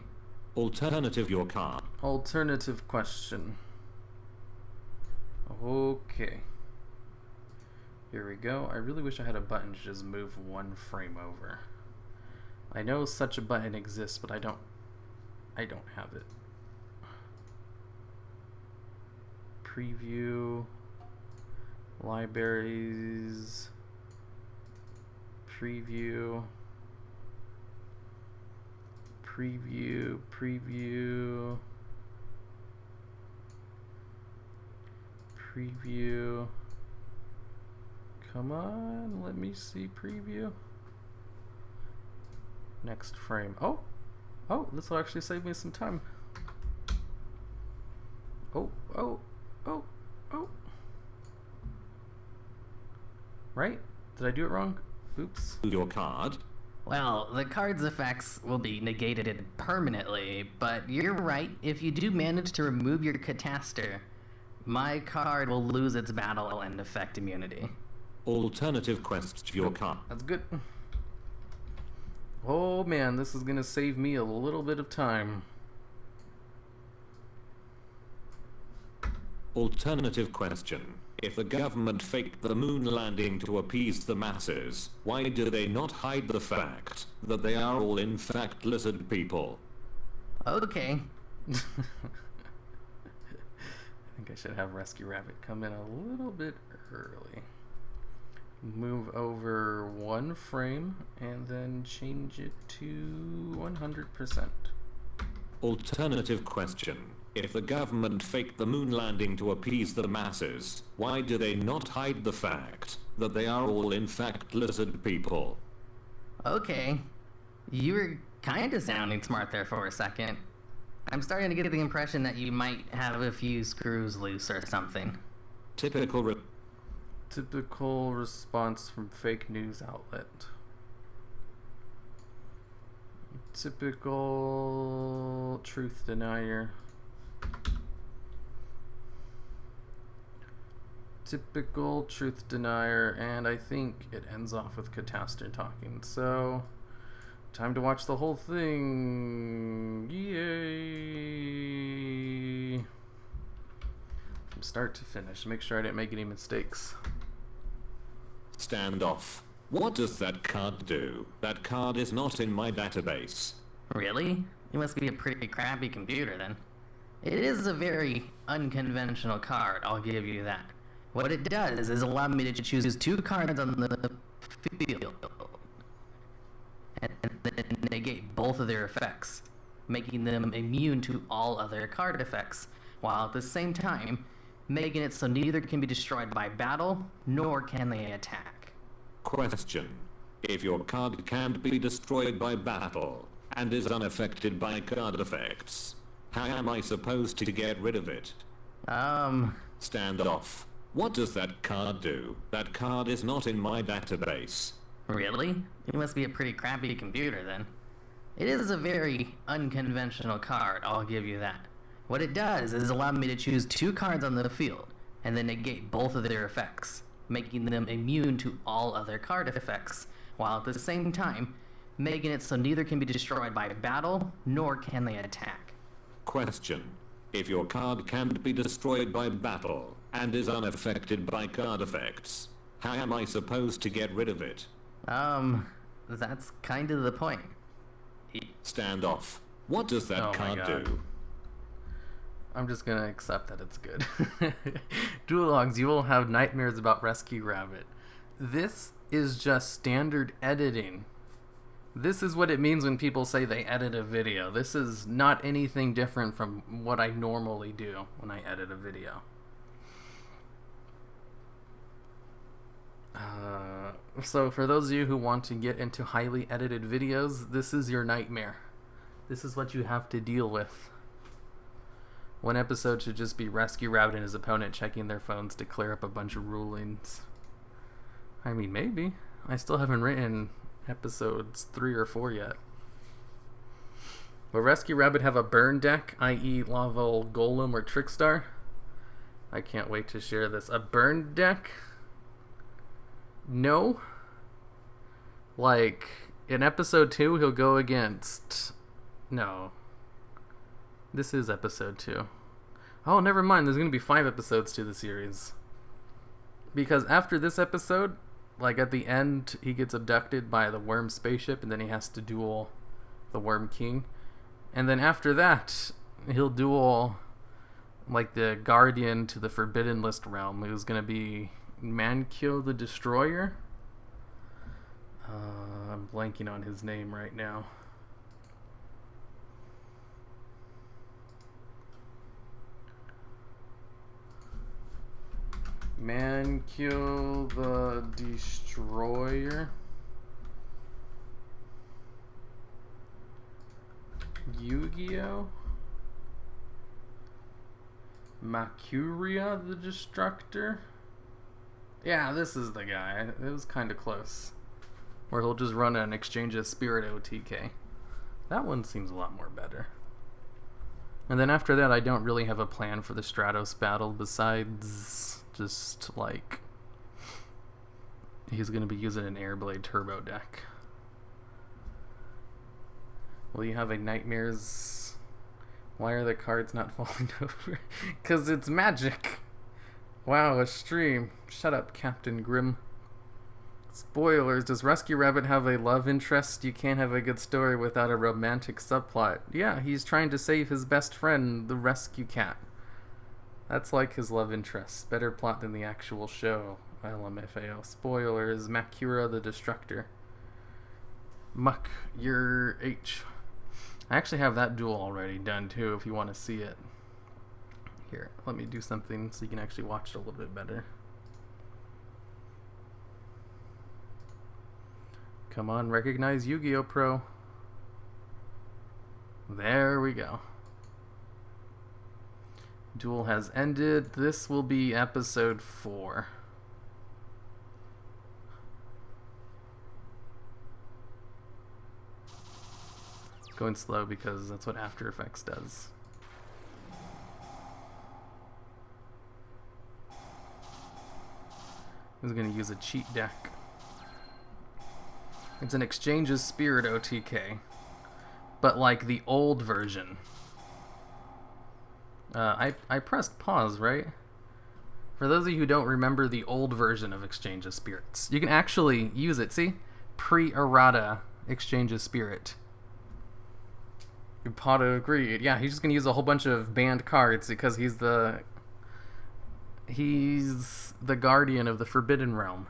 Alternative your card. Alternative question. Okay. Here we go. I really wish I had a button to just move one frame over. I know such a button exists, but I don't have it. Preview. Libraries. Preview. Preview. Preview. Preview. Come on, let me see preview. Next frame. Oh, this will actually save me some time. Oh. Right? Did I do it wrong? Oops. Your card. Well, the card's effects will be negated permanently, but you're right. If you do manage to remove your Cataster, my card will lose its battle and effect immunity. Alternative quest your card. That's good. Oh man, this is gonna save me a little bit of time. Alternative question. If the government faked the moon landing to appease the masses, why do they not hide the fact that they are all in fact lizard people? Okay. I think I should have Rescue Rabbit come in a little bit early. Move over one frame and then change it to 100%. Alternative question. If the government faked the moon landing to appease the masses, why do they not hide the fact that they are all in fact lizard people? Okay. You were kind of sounding smart there for a second. I'm starting to get the impression that you might have a few screws loose or something. Typical response from fake news outlet. Typical truth denier. Typical truth denier, and I think it ends off with Cataster talking. So, time to watch the whole thing. Yay! From start to finish. Make sure I didn't make any mistakes. Standoff. What does that card do? That card is not in my database. Really? It must be a pretty crappy computer then. It is a very unconventional card, I'll give you that. What it does is allow me to choose 2 cards on the field and then negate both of their effects, making them immune to all other card effects, while at the same time making it so neither can be destroyed by battle nor can they attack. Question. If your card can't be destroyed by battle and is unaffected by card effects, how am I supposed to get rid of it? Stand off. What does that card do? That card is not in my database. Really? It must be a pretty crappy computer then. It is a very unconventional card, I'll give you that. What it does is allow me to choose 2 cards on the field and then negate both of their effects, making them immune to all other card effects, while at the same time making it so neither can be destroyed by battle nor can they attack. Question. If your card can't be destroyed by battle and is unaffected by card effects, how am I supposed to get rid of it? That's kind of the point. Stand off. What does that Oh my card God. do? I'm just gonna accept that it's good. Dual logs, you will have nightmares about Rescue Rabbit. This is just standard editing. This is what it means when people say they edit a video. This is not anything different from what I normally do when I edit a video. So for those of you who want to get into highly edited videos, this is your nightmare. This is what you have to deal with. One episode should just be Rescue Rabbit and his opponent checking their phones to clear up a bunch of rulings. I mean, maybe. I still haven't written episodes 3 or 4 yet. Will Rescue Rabbit have a burn deck, i.e. Lava Golem or Trickstar? I can't wait to share this. A burn deck? No. Like, in episode 2, he'll go against... No. This is episode 2. Oh, never mind. There's going to be 5 episodes to the series. Because after this episode, like at the end, he gets abducted by the worm spaceship, and then he has to duel the Worm King. And then after that, he'll duel like the Guardian to the Forbidden List realm, who's going to be Mankyo the Destroyer. I'm blanking on his name right now. Mankyo the Destroyer. Yu-Gi-Oh? Makuria the Destructor? Yeah, this is the guy. It was kind of close. Where he'll just run an Exchange of Spirit OTK. That one seems a lot more better. And then after that, I don't really have a plan for the Stratos battle besides just like he's going to be using an Airblade Turbo deck. Will you have a Nightmares? Why are the cards not falling over? Because it's magic. Wow, a stream. Shut up, Captain Grimm. Spoilers. Does Rescue Rabbit have a love interest? You can't have a good story without a romantic subplot. Yeah, he's trying to save his best friend, the Rescue Cat. That's like his love interest. Better plot than the actual show. LMFAO. Spoilers. Makura the Destructor. Muck, you're H. I actually have that duel already done too, if you want to see it. Here, let me do something so you can actually watch it a little bit better. Come on, recognize Yu-Gi-Oh! Pro. There we go. Duel has ended. This will be episode 4. Going slow because that's what After Effects does. I was going to use a cheat deck. It's an Exchange's Spirit OTK, but like the old version. I pressed pause, right? For those of you who don't remember the old version of Exchange of Spirits, you can actually use it. See? Pre-errata Exchange of Spirit. Ipata agreed. Yeah, he's just gonna use a whole bunch of banned cards because he's the guardian of the Forbidden Realm.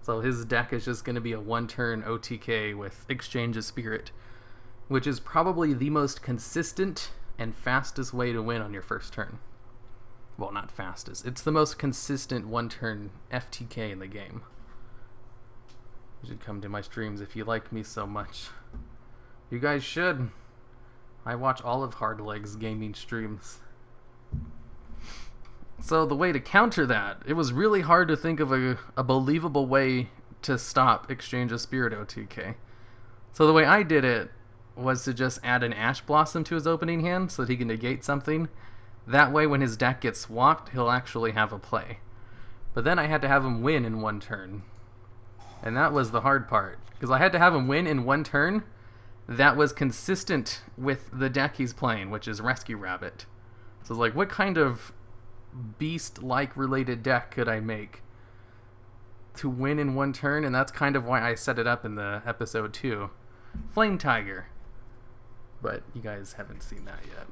So his deck is just gonna be a 1-turn OTK with Exchange of Spirit, which is probably the most consistent and fastest way to win on your first turn. Well, not fastest. It's the most consistent 1-turn FTK in the game. You should come to my streams if you like me so much. You guys should. I watch all of Hardleg's gaming streams. So the way to counter that, it was really hard to think of a believable way to stop Exchange of Spirit OTK. So the way I did it was to just add an Ash Blossom to his opening hand so that he can negate something. That way when his deck gets swapped, he'll actually have a play. But then I had to have him win in 1 turn. And that was the hard part. Because I had to have him win in 1 turn that was consistent with the deck he's playing, which is Rescue Rabbit. So it's like, what kind of beast-like related deck could I make to win in 1 turn? And that's kind of why I set it up in the episode 2. Flame Tiger. But you guys haven't seen that yet.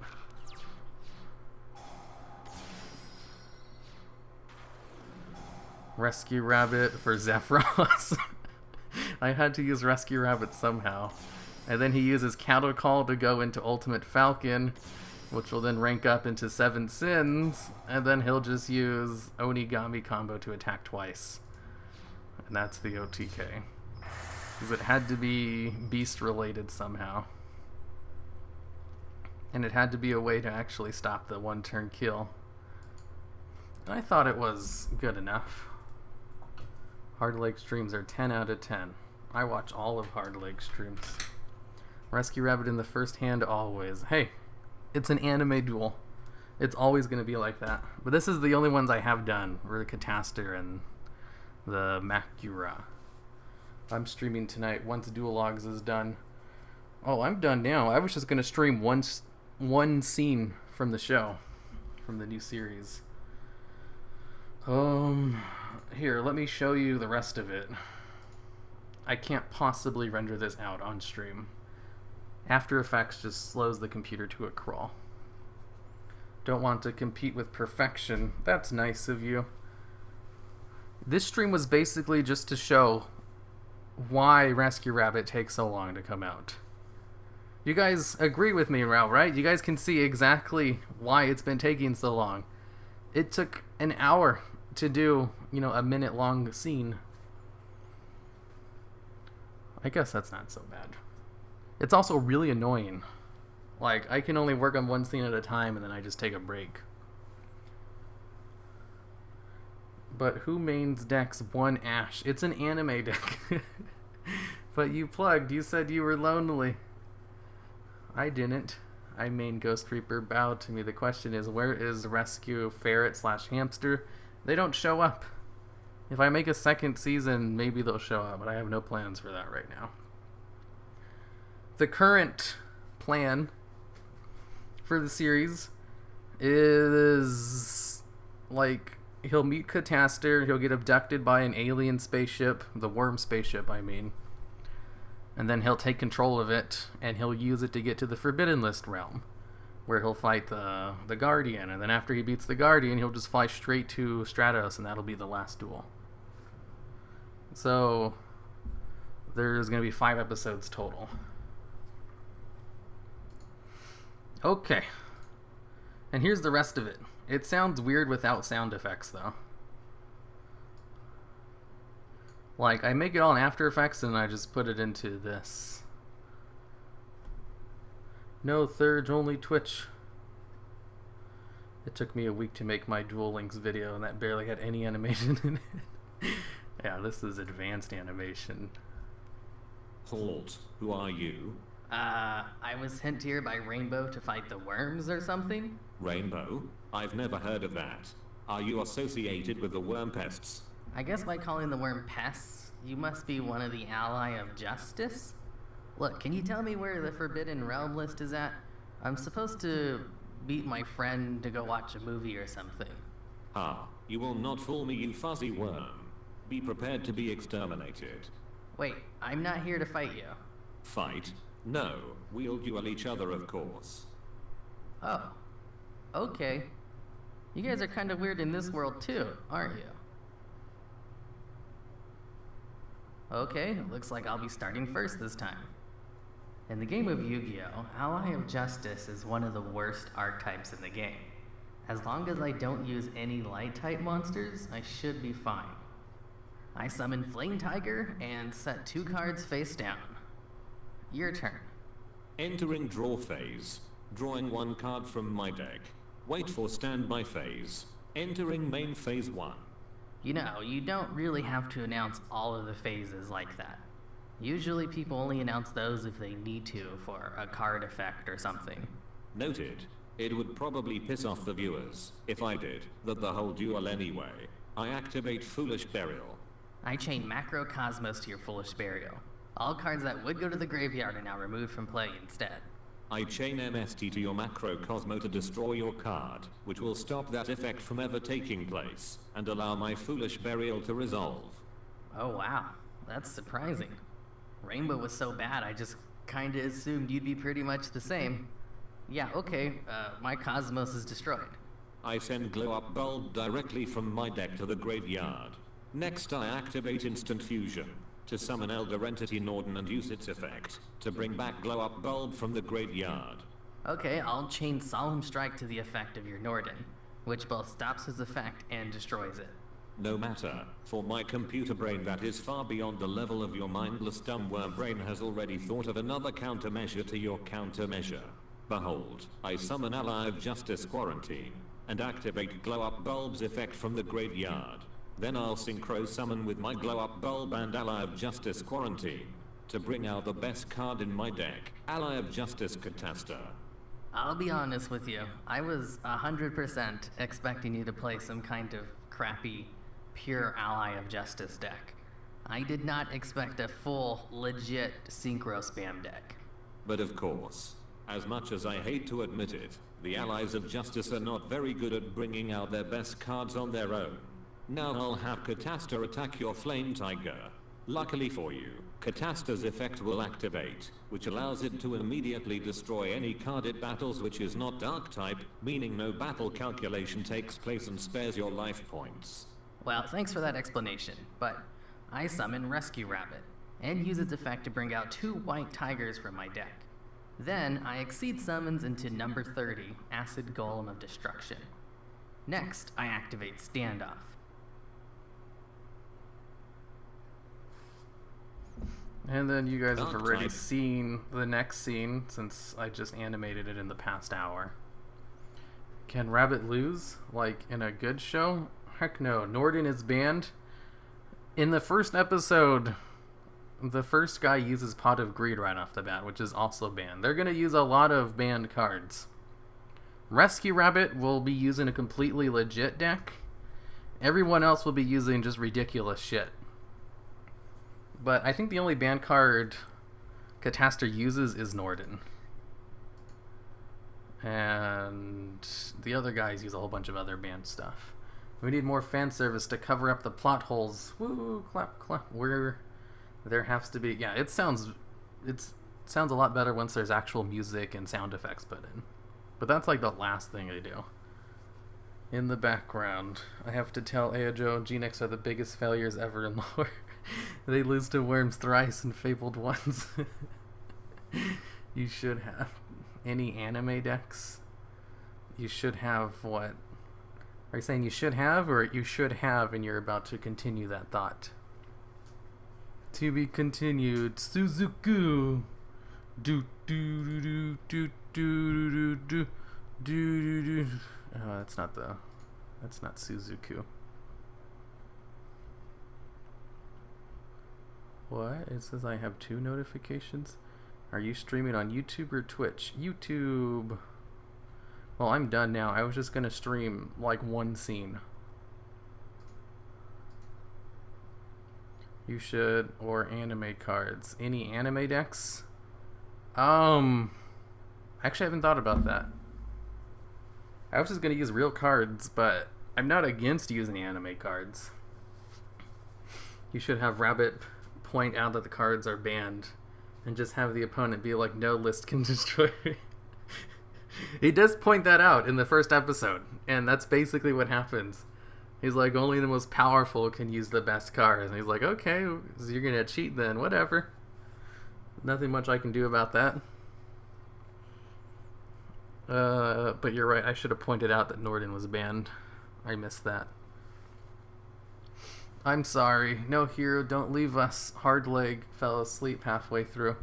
Rescue Rabbit for Zephyros. I had to use Rescue Rabbit somehow. And then he uses Cattle Call to go into Ultimate Falcon, which will then rank up into 7 Sins, and then he'll just use Onigami combo to attack twice. And that's the OTK. Because it had to be beast related somehow. And it had to be a way to actually stop the 1-turn kill. And I thought it was good enough. Hardleg streams are 10 out of 10. I watch all of Hardleg streams. Rescue Rabbit in the first hand always. Hey, it's an anime duel. It's always going to be like that. But this is the only ones I have done, were the Cataster and the Makura. I'm streaming tonight once Dual Logs is done. Oh, I'm done now. I was just going to stream one scene from the show, from the new series. Here, let me show you the rest of it. I can't possibly render this out on stream. After Effects just slows the computer to a crawl. Don't want to compete with perfection. That's nice of you. This stream was basically just to show why Rescue Rabbit takes so long to come out. You guys agree with me, Rao, right? You guys can see exactly why it's been taking so long. It took an hour to do, a minute-long scene. I guess that's not so bad. It's also really annoying. Like, I can only work on one scene at a time, and then I just take a break. But who mains decks 1 Ash? It's an anime deck. But you plugged. You said you were lonely. I didn't. I main Ghost Reaper. Bow to me. The question is, where is Rescue Ferret/Hamster? They don't show up. If I make a second season, maybe they'll show up, but I have no plans for that right now. The current plan for the series is, like, he'll meet Cataster, he'll get abducted by an alien spaceship, the worm spaceship, I mean. And then he'll take control of it, and he'll use it to get to the Forbidden List realm, where he'll fight the Guardian. And then after he beats the Guardian, he'll just fly straight to Stratos, and that'll be the last duel. So, there's going to be 5 episodes total. Okay. And here's the rest of it. It sounds weird without sound effects, though. Like, I make it all in After Effects, and I just put it into this. No Thurge, only Twitch. It took me a week to make my Duel Links video, and that barely had any animation in it. Yeah, this is advanced animation. Halt, who are you? I was sent here by Rainbow to fight the worms or something? Rainbow? I've never heard of that. Are you associated with the worm pests? I guess by calling the worm pests, you must be one of the Ally of Justice? Look, can you tell me where the Forbidden Realm list is at? I'm supposed to beat my friend to go watch a movie or something. Ah, you will not fool me, you fuzzy worm. Be prepared to be exterminated. Wait, I'm not here to fight you. Fight? No, we'll duel each other, of course. Oh. Okay. You guys are kind of weird in this world too, aren't you? Okay, looks like I'll be starting first this time. In the game of Yu-Gi-Oh!, Ally of Justice is one of the worst archetypes in the game. As long as I don't use any light-type monsters, I should be fine. I summon Flame Tiger and set 2 cards face down. Your turn. Entering draw phase. Drawing 1 card from my deck. Wait for standby phase. Entering main phase 1. You know, you don't really have to announce all of the phases like that. Usually people only announce those if they need to for a card effect or something. Noted. It would probably piss off the viewers, if I did, that the whole duel anyway. I activate Foolish Burial. I chain Macrocosmos to your Foolish Burial. All cards that would go to the graveyard are now removed from play instead. I chain MST to your Macrocosmo to destroy your card, which will stop that effect from ever taking place, and allow my Foolish Burial to resolve. Oh wow, that's surprising. Rainbow was so bad I just kinda assumed you'd be pretty much the same. Yeah, okay, my Cosmos is destroyed. I send Glow Up Bulb directly from my deck to the graveyard. Next I activate Instant Fusion to summon Elder Entity Norden and use its effect to bring back Glow Up Bulb from the graveyard. Okay, I'll chain Solemn Strike to the effect of your Norden, which both stops his effect and destroys it. No matter, for my computer brain that is far beyond the level of your mindless dumb worm brain has already thought of another countermeasure to your countermeasure. Behold, I summon Ally of Justice Quarantine, and activate Glow Up Bulb's effect from the graveyard. Then I'll synchro summon with my Glow Up Bulb and Ally of Justice Quarantine, to bring out the best card in my deck, Ally of Justice Catasta. I'll be honest with you, I was 100% expecting you to play some kind of crappy, pure Ally of Justice deck. I did not expect a full, legit synchro spam deck. But of course, as much as I hate to admit it, the Allies of Justice are not very good at bringing out their best cards on their own. Now I'll have Catasta attack your Flame Tiger. Luckily for you, Catasta's effect will activate, which allows it to immediately destroy any card it battles which is not Dark type, meaning no battle calculation takes place and spares your life points. Well, thanks for that explanation, but I summon Rescue Rabbit, and use its effect to bring out 2 white tigers from my deck. Then, I exceed summons into number 30, Acid Golem of Destruction. Next, I activate Standoff. And then you guys have Dark already type. seen the next scene, since I just animated it in the past hour. Can Rabbit lose? Like, in a good show? Heck no. Norden is banned. In the first episode, the first guy uses Pot of Greed right off the bat, which is also banned. They're going to use a lot of banned cards. Rescue Rabbit will be using a completely legit deck. Everyone else will be using just ridiculous shit. But I think the only banned card Catasta uses is Norden. And the other guys use a whole bunch of other banned stuff. We need more fan service to cover up the plot holes. Woo, clap, clap. Where there has to be... Yeah, it sounds a lot better once there's actual music and sound effects put in. But that's like the last thing they do. In the background, I have to tell Aojo Genix are the biggest failures ever in lore. They lose to Worms thrice and Fabled once. You should have any anime decks. You should have what? Are you saying you should have, or you should have and you're about to continue that thought? To be continued. Suzuku. Do do do do do do do do do. Oh, that's not Suzuku. What? It says I have 2 notifications. Are you streaming on YouTube or Twitch? YouTube. Well, I'm done now. I was just gonna stream like one scene. You should, or anime cards. Any anime decks? Actually, I haven't thought about that. I was just gonna use real cards, but I'm not against using anime cards. You should have Rabbit point out that the cards are banned and just have the opponent be like, no list can destroy me. He does point that out in the first episode, and that's basically what happens. He's like, only the most powerful can use the best cards. And he's like, okay, so you're going to cheat then, whatever. Nothing much I can do about that. But you're right, I should have pointed out that Norden was banned. I missed that. I'm sorry. No, Hero, don't leave us. Hard leg fell asleep halfway through.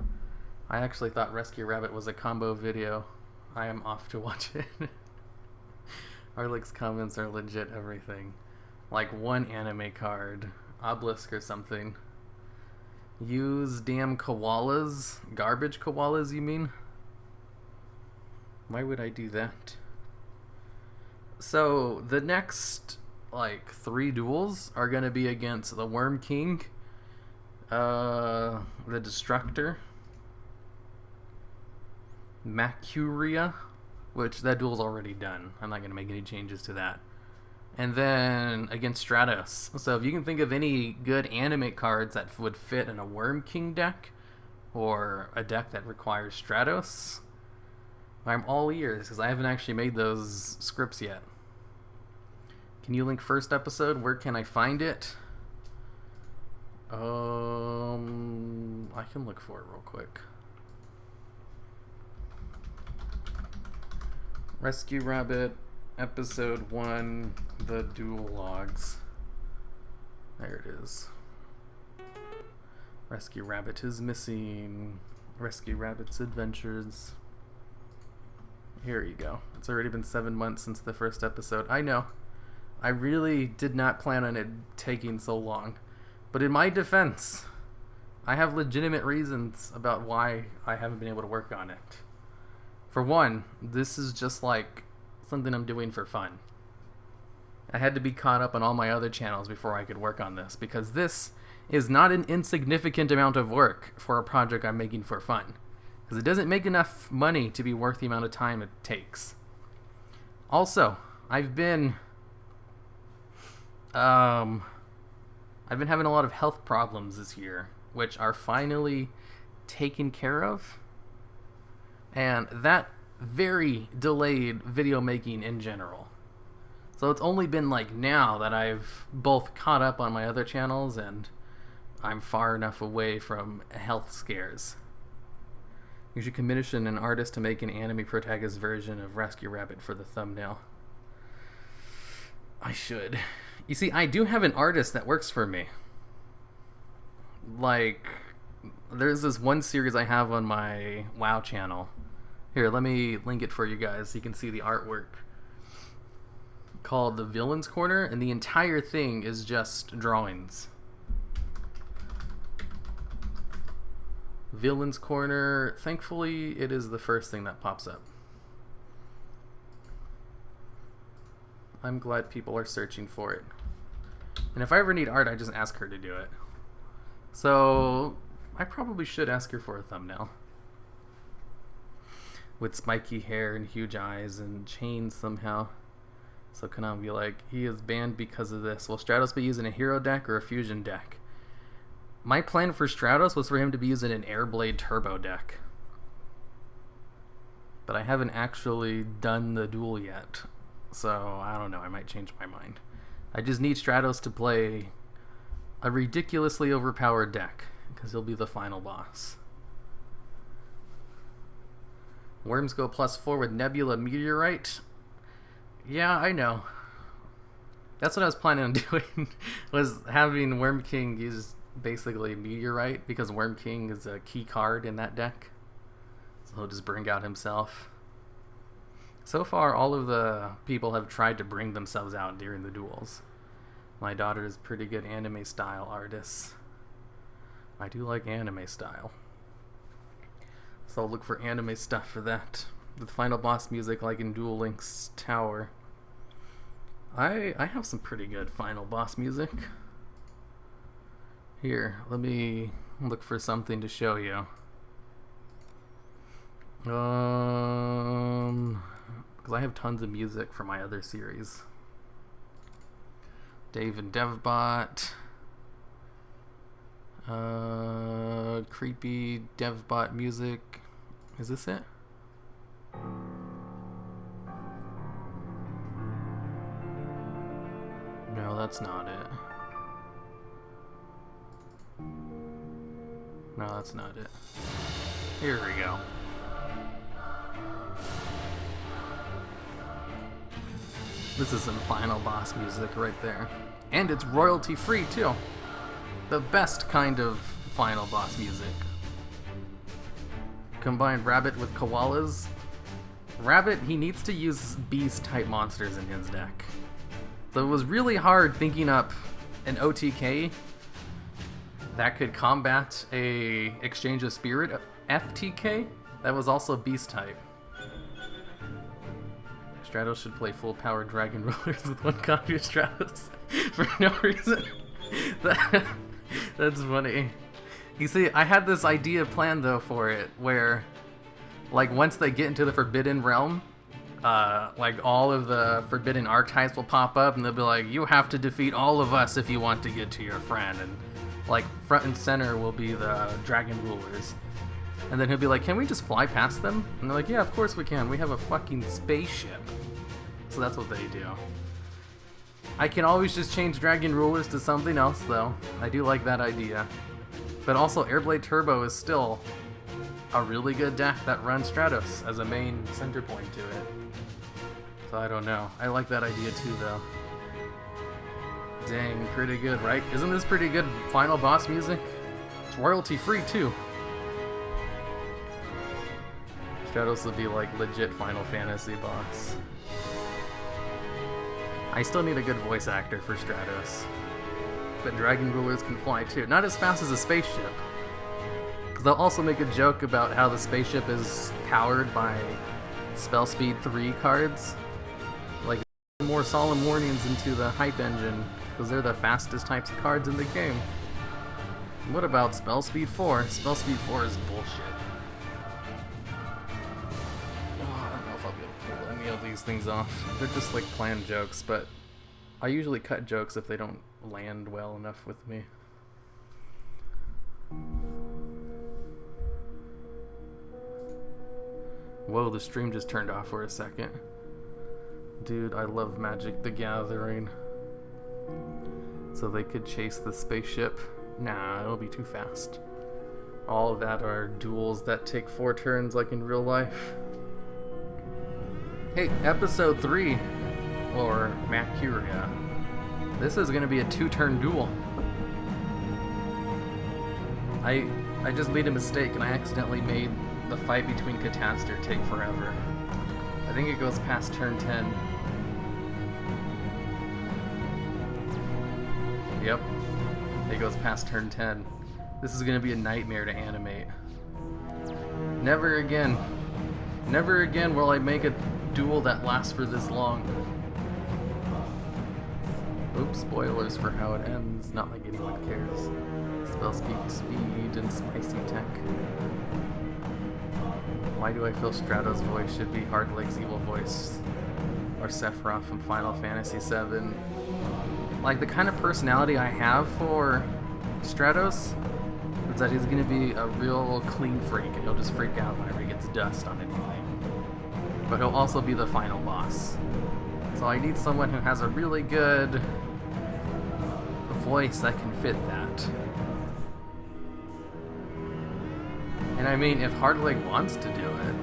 I actually thought Rescue Rabbit was a combo video. I am off to watch it. Arlick's comments are legit everything. Like one anime card. Obelisk or something. Use damn koalas. Garbage koalas, you mean? Why would I do that? So, the next, like, 3 duels are going to be against the Worm King, the Destructor, Macuria, which that duel's already done. I'm not going to make any changes to that. And then against Stratos. So if you can think of any good anime cards that would fit in a Worm King deck, or a deck that requires Stratos, I'm all ears, because I haven't actually made those scripts yet. Can you link first episode? Where can I find it? I can look for it real quick. Rescue Rabbit, episode 1, the duel logs. There it is. Rescue Rabbit is missing. Rescue Rabbit's adventures. Here you go. It's already been 7 months since the first episode. I know. I really did not plan on it taking so long. But in my defense, I have legitimate reasons about why I haven't been able to work on it. For one, this is just like something I'm doing for fun. I had to be caught up on all my other channels before I could work on this, because this is not an insignificant amount of work for a project I'm making for fun. Because it doesn't make enough money to be worth the amount of time it takes. Also, I've been having a lot of health problems this year, which are finally taken care of. And that very delayed video making in general. So it's only been like now that I've both caught up on my other channels and I'm far enough away from health scares. You should commission an artist to make an anime protagonist version of Rescue Rabbit for the thumbnail. I should. You see, I do have an artist that works for me. Like, there's this one series I have on my WoW channel. Here, let me link it for you guys so you can see the artwork. Called The Villain's Corner, and the entire thing is just drawings. Villain's Corner. Thankfully, it is the first thing that pops up. I'm glad people are searching for it. And if I ever need art, I just ask her to do it. So, I probably should ask her for a thumbnail. With spiky hair and huge eyes and chains somehow. So Konami be like, he is banned because of this. Will Stratos be using a hero deck or a fusion deck? My plan for Stratos was for him to be using an Airblade Turbo deck. But I haven't actually done the duel yet. So, I don't know, I might change my mind. I just need Stratos to play a ridiculously overpowered deck, because he'll be the final boss. Worms go +4 with Nebula Meteorite. Yeah, I know. That's what I was planning on doing, was having Worm King use basically Meteorite, because Worm King is a key card in that deck. So he'll just bring out himself. So far, all of the people have tried to bring themselves out during the duels. My daughter is pretty good anime style artist. I do like anime style. So I'll look for anime stuff for that. With final boss music like in Duel Links Tower. I have some pretty good final boss music. Here, let me look for something to show you. Because I have tons of music for my other series. Dave and Devbot. Creepy DevBot music. Is this it? No, that's not it. No, that's not it. Here we go. This is some final boss music right there. And it's royalty free too. The best kind of final boss music. Combine Rabbit with koalas. Rabbit, he needs to use beast type monsters in his deck. So it was really hard thinking up an OTK that could combat a Exchange of Spirit FTK that was also beast type. Stratos should play full power Dragon Rollers with one copy of Stratos for no reason. That's funny. You see, I had this idea planned though for it, where like once they get into the Forbidden Realm, like all of the Forbidden Archetypes will pop up and they'll be like, you have to defeat all of us if you want to get to your friend, and like front and center will be the Dragon Rulers. And then he'll be like, can we just fly past them? And they're like, yeah, of course we can. We have a fucking spaceship. So that's what they do. I can always just change Dragon Rulers to something else, though. I do like that idea. But also, Airblade Turbo is still a really good deck that runs Stratos as a main center point to it. So I don't know. I like that idea too, though. Dang, pretty good, right? Isn't this pretty good final boss music? It's royalty free, too. Stratos would be like legit Final Fantasy boss. I still need a good voice actor for Stratos. But Dragon Rulers can fly too. Not as fast as a spaceship. Because they'll also make a joke about how the spaceship is powered by spell speed 3 cards. Like, more solemn warnings into the hype engine, because they're the fastest types of cards in the game. What about spell speed 4? Spell speed 4 is bullshit. Of these things off. They're just like planned jokes, but I usually cut jokes if they don't land well enough with me. Whoa, the stream just turned off for a second. Dude, I love Magic the Gathering. So they could chase the spaceship. Nah, it'll be too fast. All of that are duels that take 4 turns like in real life. Hey, episode 3, or Mercuria. This is gonna be a 2-turn duel. I just made a mistake and I accidentally made the fight between Cataster take forever. I think it goes past turn 10. Yep, it goes past turn 10. This is gonna be a nightmare to animate. Never again will I make a duel that lasts for this long. Oops, spoilers for how it ends. Not like anyone cares. Spell speed and spicy tech. Why do I feel Stratos' voice should be Hardlake's evil voice? Or Sephiroth from Final Fantasy VII? Like, the kind of personality I have for Stratos is that he's gonna be a real clean freak and he'll just freak out whenever he gets dust on anything. But he'll also be the final boss. So I need someone who has a really good voice that can fit that. And I mean, if Hardlake wants to do it...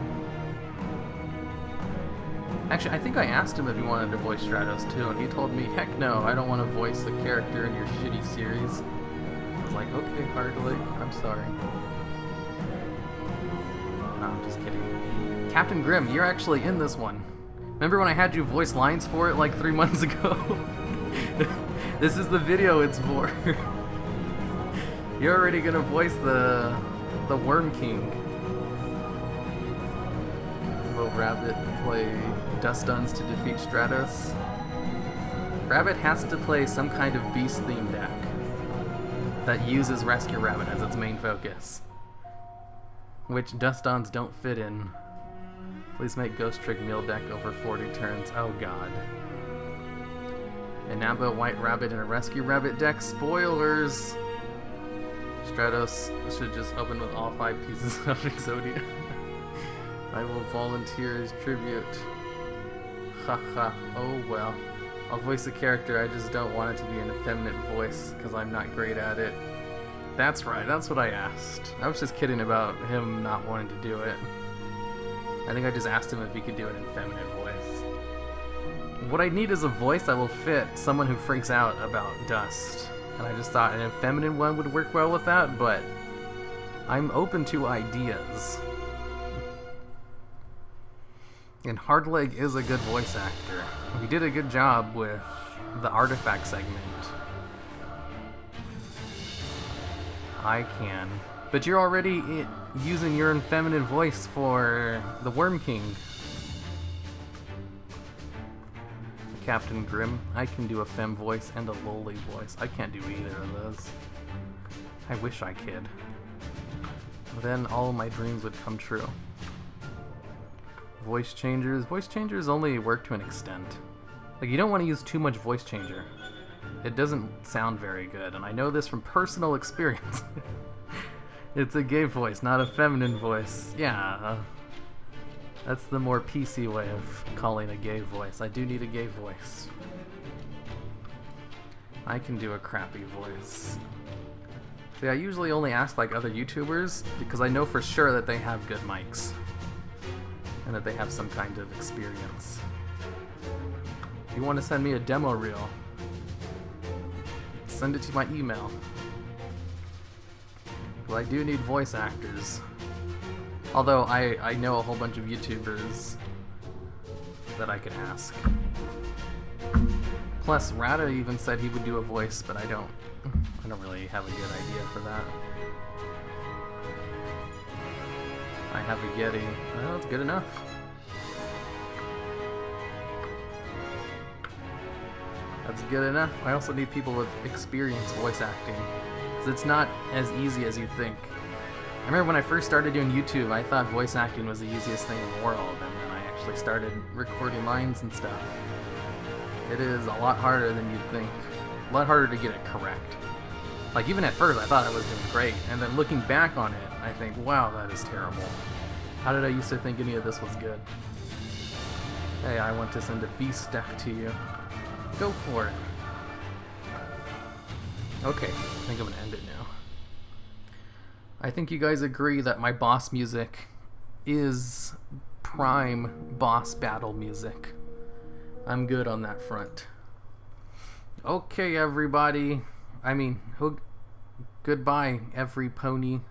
Actually, I think I asked him if he wanted to voice Stratos too, and he told me, heck no, I don't want to voice the character in your shitty series. I was like, okay, Hardlake, I'm sorry. No, I'm just kidding. Captain Grimm, you're actually in this one. Remember when I had you voice lines for it like 3 months ago? This is the video it's for. You're already gonna voice the Worm King. Will Rabbit play Dust Duns to defeat Stratos? Rabbit has to play some kind of beast-themed deck that uses Rescue Rabbit as its main focus, which Dust Duns don't fit in. Please make Ghost Trick Meal deck over 40 turns. Oh god. An Namba White Rabbit and a Rescue Rabbit deck. Spoilers! Stratos should just open with all 5 pieces of Exodia. I will volunteer as tribute. Haha, oh well. I'll voice a character, I just don't want it to be an effeminate voice, because I'm not great at it. That's right, that's what I asked. I was just kidding about him not wanting to do it. I think I just asked him if he could do an effeminate voice. What I need is a voice that will fit someone who freaks out about dust. And I just thought an effeminate one would work well with that, but I'm open to ideas. And Hardleg is a good voice actor. He did a good job with the artifact segment. I can. But you're already using your effeminate voice for the Worm King. Captain Grimm. I can do a femme voice and a lowly voice. I can't do either of those. I wish I could. Then all my dreams would come true. Voice changers. Voice changers only work to an extent. Like, you don't want to use too much voice changer. It doesn't sound very good, and I know this from personal experience. It's a gay voice, not a feminine voice. Yeah, that's the more PC way of calling a gay voice. I do need a gay voice. I can do a crappy voice. See, I usually only ask like other YouTubers because I know for sure that they have good mics. And that they have some kind of experience. If you want to send me a demo reel, send it to my email. Well, I do need voice actors. Although I know a whole bunch of YouTubers that I could ask. Plus, Rada even said he would do a voice, but I don't really have a good idea for that. I have a Yeti. Well, that's good enough. That's good enough. I also need people with experience voice acting, because it's not as easy as you think. I remember when I first started doing YouTube, I thought voice acting was the easiest thing in the world, and then I actually started recording lines and stuff. It is a lot harder than you'd think. A lot harder to get it correct. Like, even at first, I thought I was doing great, and then looking back on it, I think, wow, that is terrible. How did I used to think any of this was good? Hey, I want to send a beast deck to you. Go for it. Okay, I think I'm gonna end it now. I think you guys agree that my boss music is prime boss battle music. I'm good on that front. Okay, everybody. Goodbye, every pony.